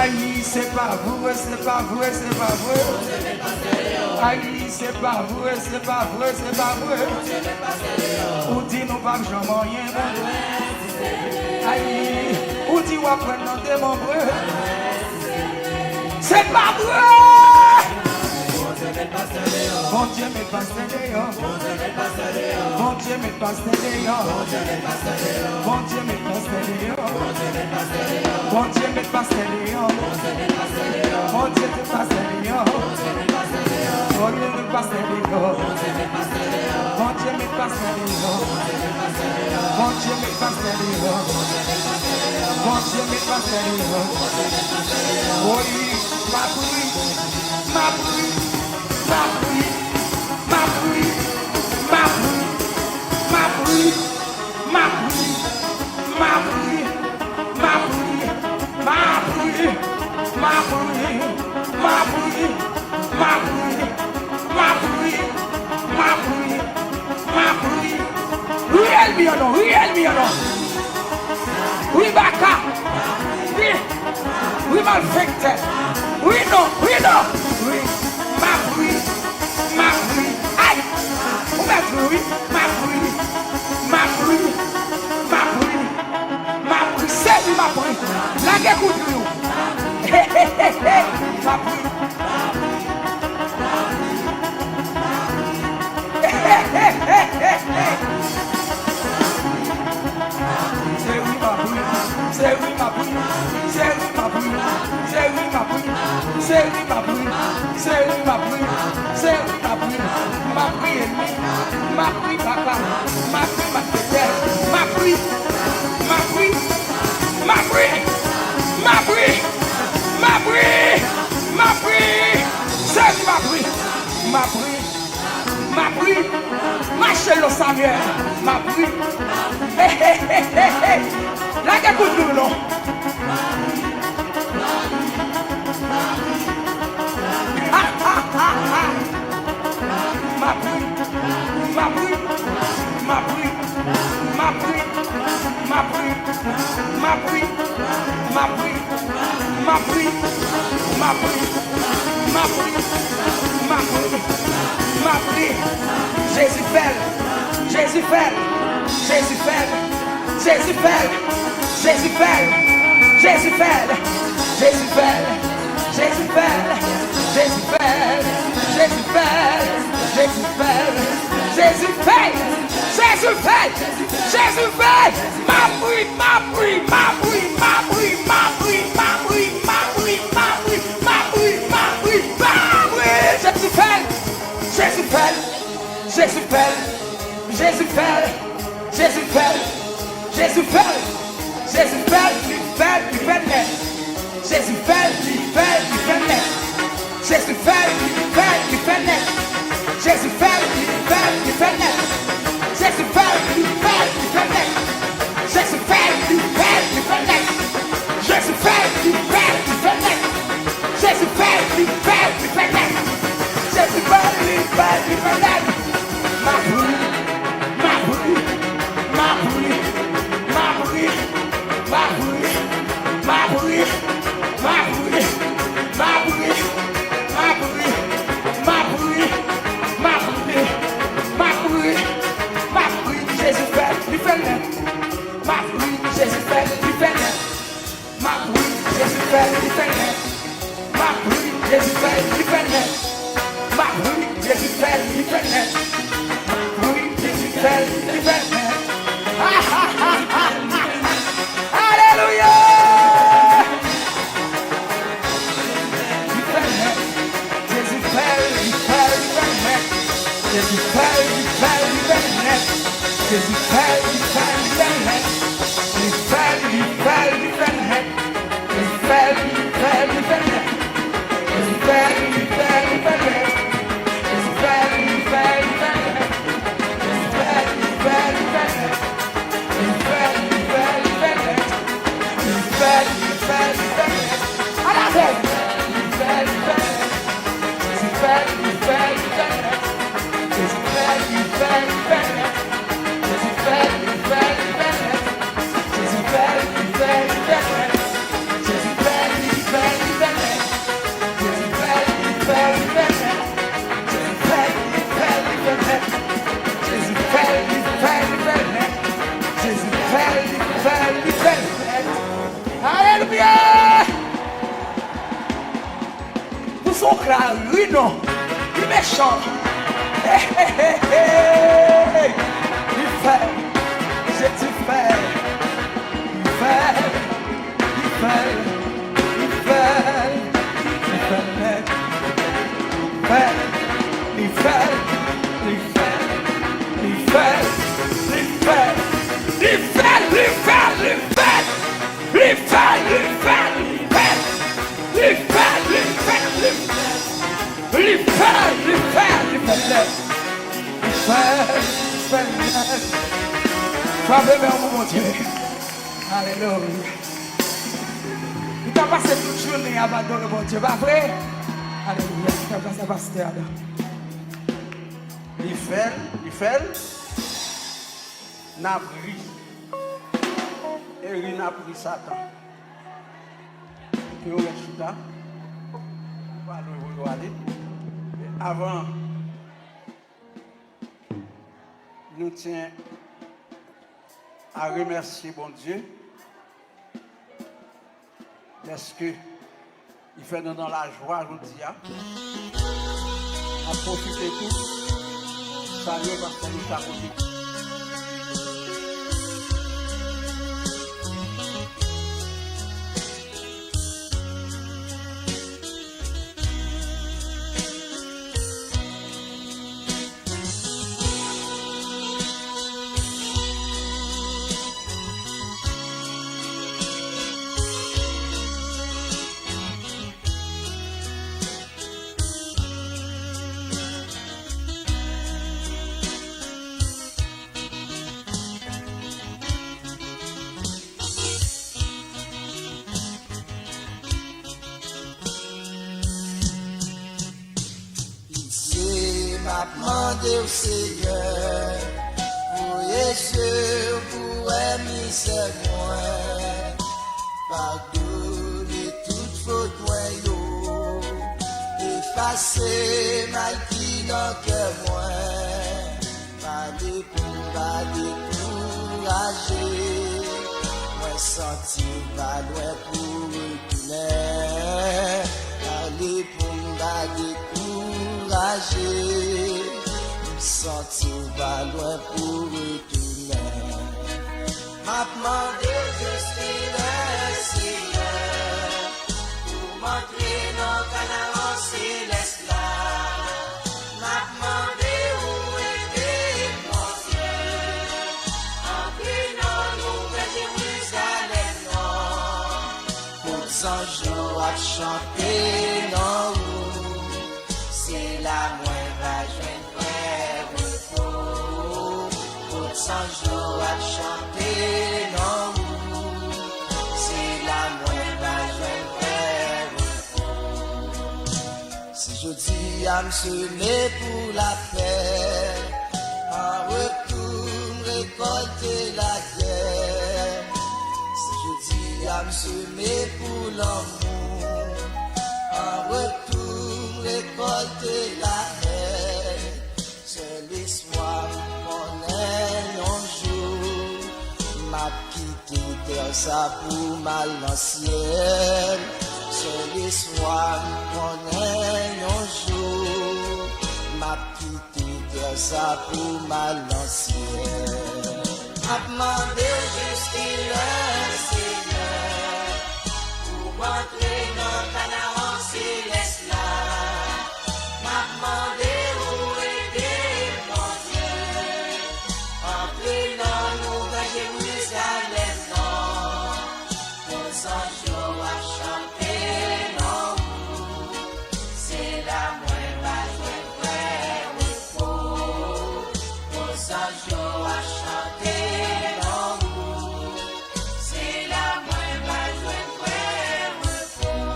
Speaker 3: Aïe, c'est pas vrai, c'est pas vrai, c'est pas vrai. Aïe, c'est pas vrai, c'est pas vrai, c'est pas vrai. Ou dit nous pas que j'en moyen. Aïe, ou dit ou après non de mon vrai. C'est pas vrai. Bon Dieu me passe dehors. Bon Dieu me passe dehors. Bon Dieu me passe dehors. Bon Dieu me passe dehors. Bon Dieu me passe dehors. Bon Dieu me passe dehors. Bon Dieu me passe dehors. Bon Dieu me passe dehors. Bon Dieu me passe dehors. Oui, ma pluie, ma pluie, ma pluie, ma pluie, ma pluie, ma pluie, ma pluie, ma pluie, ma pluie, ma pluie, ma pluie, ma pluie, ma pluie, ma pluie, ma pluie, ma pluie. Real me or no, real me or no. We back up. We malfected. We know. We ma pluie, ma pluie. Aïe. On va pluie, ma pluie, ma pluie, ma pluie, ma pluie. C'est lui ma pluie. La guerre contre nous. Ma pluie. C'est oui ma pluie, c'est oui ma pluie, c'est oui ma pluie, c'est oui ma pluie, c'est oui ma pluie, c'est oui ma pluie, ma pluie ennemie, ma pluie papa, ma pluie ma terre, ma pluie, ma pluie, ma pluie, ma pluie, ma pluie, ma pluie, c'est oui ma pluie, ma pluie, ma pluie, marchez le Samuel, ma pluie, la gueule pour nous, non? Ma pluie, ma pluie, ma pluie, ma pluie, ma pluie, ma pluie, ma pluie, ma pluie, ma pluie, ma pluie, ma pluie, ma pluie. Jésus fait, Jésus fait, Jésus fait, Jésus fait, Jésus fait, Jésus fait, Jésus fait, Jésus fait, Jésus fait, Jésus fait, Jésus fait, Jésus fait, Jésus fait, Jésus fait, ma bruit, ma bruit, ma bruit, ma bruit, ma bruit, ma bruit, ma bruit, ma bruit, ma bruit, ma bruit, ma bruit, Jésus fait, Jésus fait, Jésus fait, Jésus fait, Jésus fait, Jésus fait, Jésus fait, il fait, il fait naître. Jésus fait, il fait, il fait naître. Jésus fait, il fait, il fait naître. Jésus fait, il fait, il fait naître. Jésus fait, il fait, il fait naître. Jésus fait, il fait, il fait naître. Jésus fait, il fait, il fait naître. Jésus fait, il fait, il fait naître. Jésus fait, il fait, il fait naître. Ma bruit, ma bruit, ma bruit, ma bruit, ma bruit, ma bruit, ma bruit, ma bruit, ma bruit, ma bruit, ma bruit, ma bruit, ma bruit, Jésus fait, il fait naître. Ma bruit, Jésus fait, il fait naître. Ma bruit, Jésus fait, il fait naître. Ma bruit, Jésus fait, il fait naître. Ma bruit, Jésus fait, il fait naître. Alléluia. Jésus fait, il fait, il fait naître. Jésus fait, il fait, il fait naître. Jésus fait, il fait, il fait naître. Il fait, il fait, il fait naître. Il fait, il fait, il fait naître. Il fait, il fait, il fait naître. Il fait, il fait, il fait naître. Alléluia! Pour son crâne, oui, non, il est méchant. Hey, hey, hey, hey. Il fait, Jésus fait, il fait, il fait, il fait, il fait, il fait, il fait, il fait, il fait, il fait, il fait, il fait. Il fait, il fait, il fait, il fait, il fait, il fait, il fait, il fait, il fait, frappez mon Dieu. Alléluia. Il t'a passé toute journée à adorer mon Dieu, pas vrai? Alléluia. Il t'a passé à pasteur.
Speaker 2: Il fait, n'a pris. Et il n'a pris Satan. Et on est chita. Avant, nous tiens à remercier bon Dieu. Parce que il fait nous dans la joie, je vous dis. À profiter tout. Salut parce que nous avons profité.
Speaker 4: Demandez au Seigneur pour Jésus, pour aimer ses moins, pardonner toute faute moyen, effacer mal qui dans cœur moins, parler pour pas décourager, moi sentir pas loin pour retourner. parler pour me décourager. Me sentir pas loin pour retourner. M'a demandé juste Seigneur pour m'entrer dans le Canaan céleste là. M'a demandé où était mon Dieu. Entrer dans Nouvelle Jérusalem non. Pour 100 jours à chanter non. C'est la moindre joie frère repos. Pour 100 jours à chanter non. C'est la moindre joie frère repos. Si je dis à me semer pour la paix, en retour récolter la guerre. Si je dis à me semer pour l'amour, en retour récolter la haine. C'est l'espoir qu'on ait un jour. M'a quitté terre ça pour mal l'ancienne. C'est l'espoir qu'on ait un jour. M'a quitté terre ça pour mal l'ancienne. M'a demandé jusqu'à Seigneur pour m'entrer dans Canaan céleste là. M'a demandé où était mon Dieu. Entrer dans Nouvelle Jérusalem non. Pour 100 jours à chanter non. C'est la moindre joie frère repos. Pour 100 jours à chanter non. C'est la moindre joie frère repos.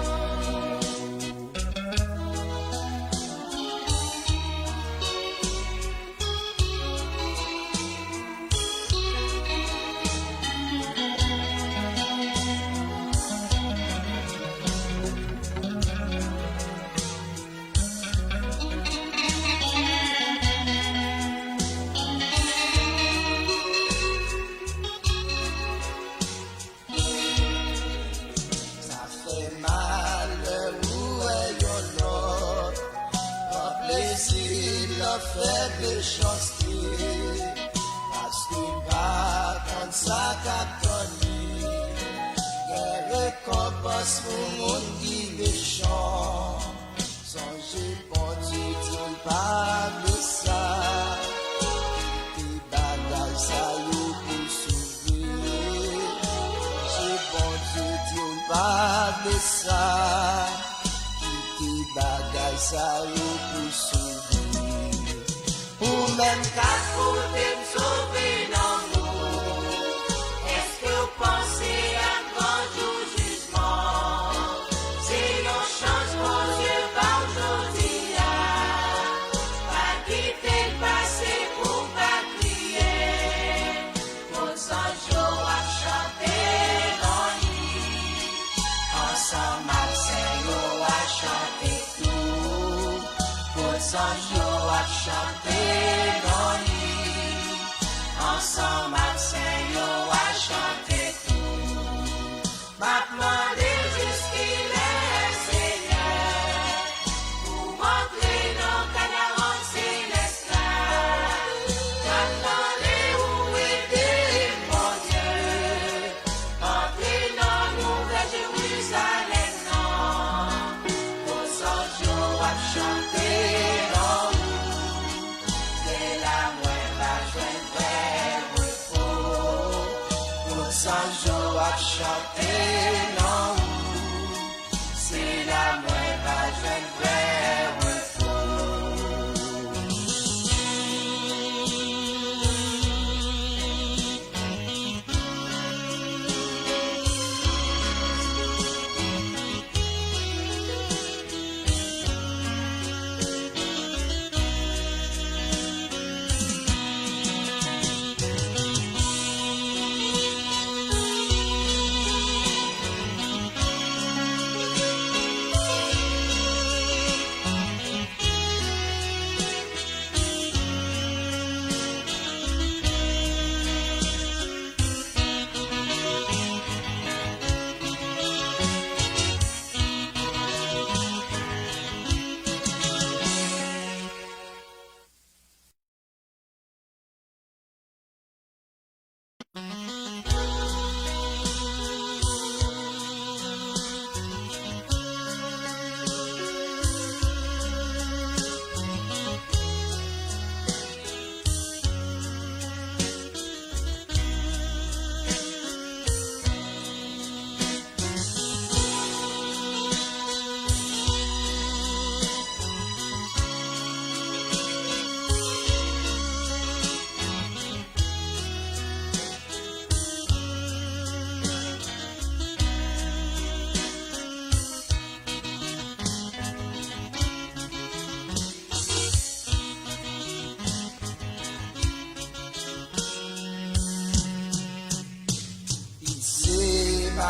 Speaker 4: Ça fait mal où est yon autre. Pas plaisir de faire des choses. Parce qu'il va comme ça qu'a connu. Des récompenses pour mon qui méchant. Songez bon Dieu, Dieu pas de ça. Des bagages ça you pour s'ouvrir. J'ai bon Dieu, Dieu pas de ça. Des bagages ça you pour s'ouvrir. Ou même qu'à côté me sauver dans nous. Est-ce que vous pensez à grand jour jugement? C'est nos chances mon Dieu par aujourd'hui. Pas quitter le passé pour pas crier. Pour 100 jours à chanter dans l'île. Ensemble, Seigneur à chanter tout. Pour 100 jours à chanter dans l'île. Ensemble, Seigneur à chanter tout. M'a demandé jusqu'à Seigneur pour m'entrer dans Canaan céleste là. M'a demandé où était mon Dieu. Entrer dans Nouvelle Jérusalem non. Pour 100 jours à chanter non. C'est la moindre joie frère repos. Pour 100 jours à chanter non. C'est la moindre joie frère repos.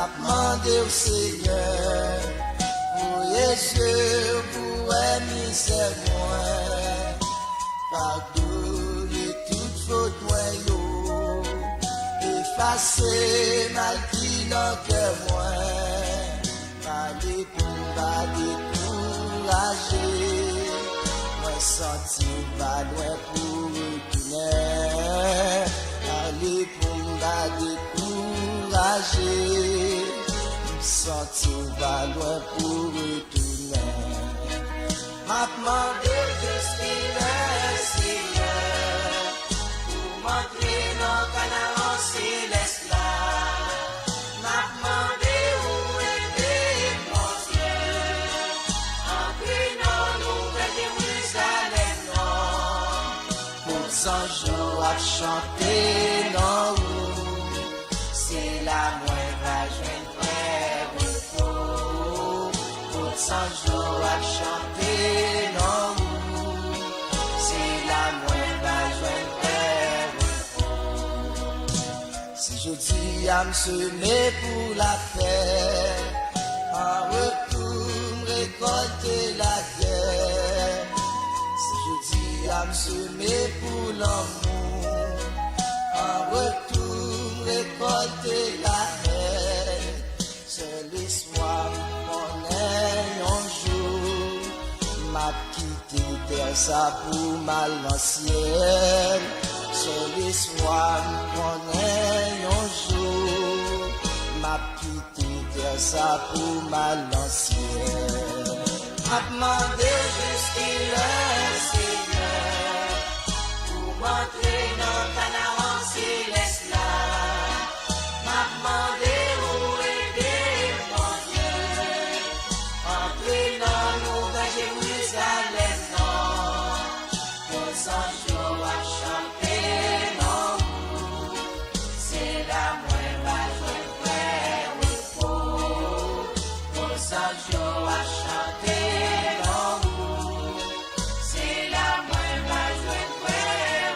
Speaker 4: m'a demandé au Seigneur, pour Jésus, pour misère moi, pardonner toute faute moi, effacer mal qui dans cœur moi, parler pour pas décourager, moi sentir pas loin pour retourner, parler pour pas décourager, sentir pas loin pour retourner, m'a demandé juste qu'il est Seigneur, pour montrer nos canards célestes là, m'a demandé où est mon Dieu, en priant nous de Jérusalem non, pour 100 jours à chanter non, c'est la moins va joindre frère pour 100 jours à chanter non, c'est la moins va joindre frère. Si je dis à me semer pour la paix, en retour récolter la guerre. Si je dis à me semer pour l'amour, en retour récolter la haine. C'est l'espoir qu'on ait un jour, m'a quitté terre ça pour mal l'ancienne. C'est l'espoir qu'on ait un jour, m'a quitté terre ça pour mal l'ancienne. M'a demandé juste qu'il est Seigneur, pour montrer nos canards célestes là, m'a demandé où est mon Dieu, en prenant nous de Jérusalem non, pour 100 jours à chanter non, c'est la moins basse frère pour 100 jours à chanter non, c'est la moins basse frère.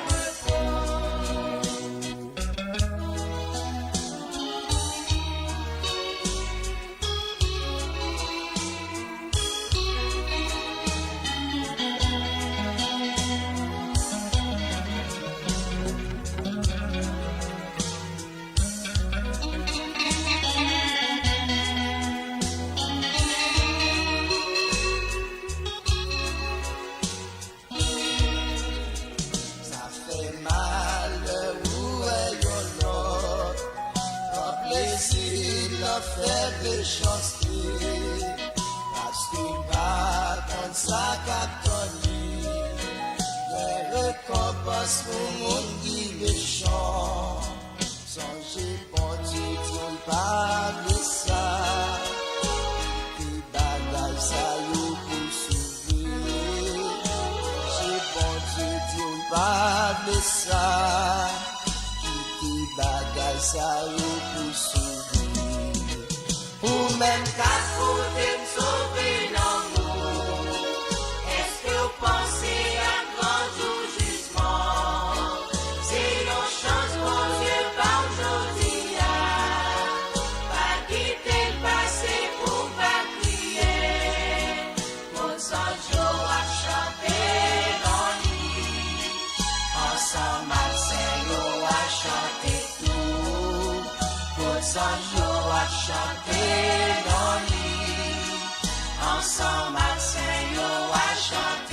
Speaker 4: Ça fait mal où est yon l'autre, pas plaisir de faire des chantiers, parce qu'il va comme ça qu'à connu, les récompenses pour mon qui méchant, songez bon Dieu, Dieu pas de ça, qui bagaille ça you pour s'ouvrir, j'ai bon Dieu, Dieu pas de ça, qui bagaille ça you pour s'ouvrir, ou même qu'à côté de sauver l'amour, est-ce que vous pensez à grand jour jugement, c'est nos chances pour Dieu par aujourd'hui, pas quitter le passé pour pas crier, pour 100 jours à chanter dans l'île, ensemble c'est nous à chanter tout, pour 100 jours à chanter dans l'île, ensemble c'est nous à chanter.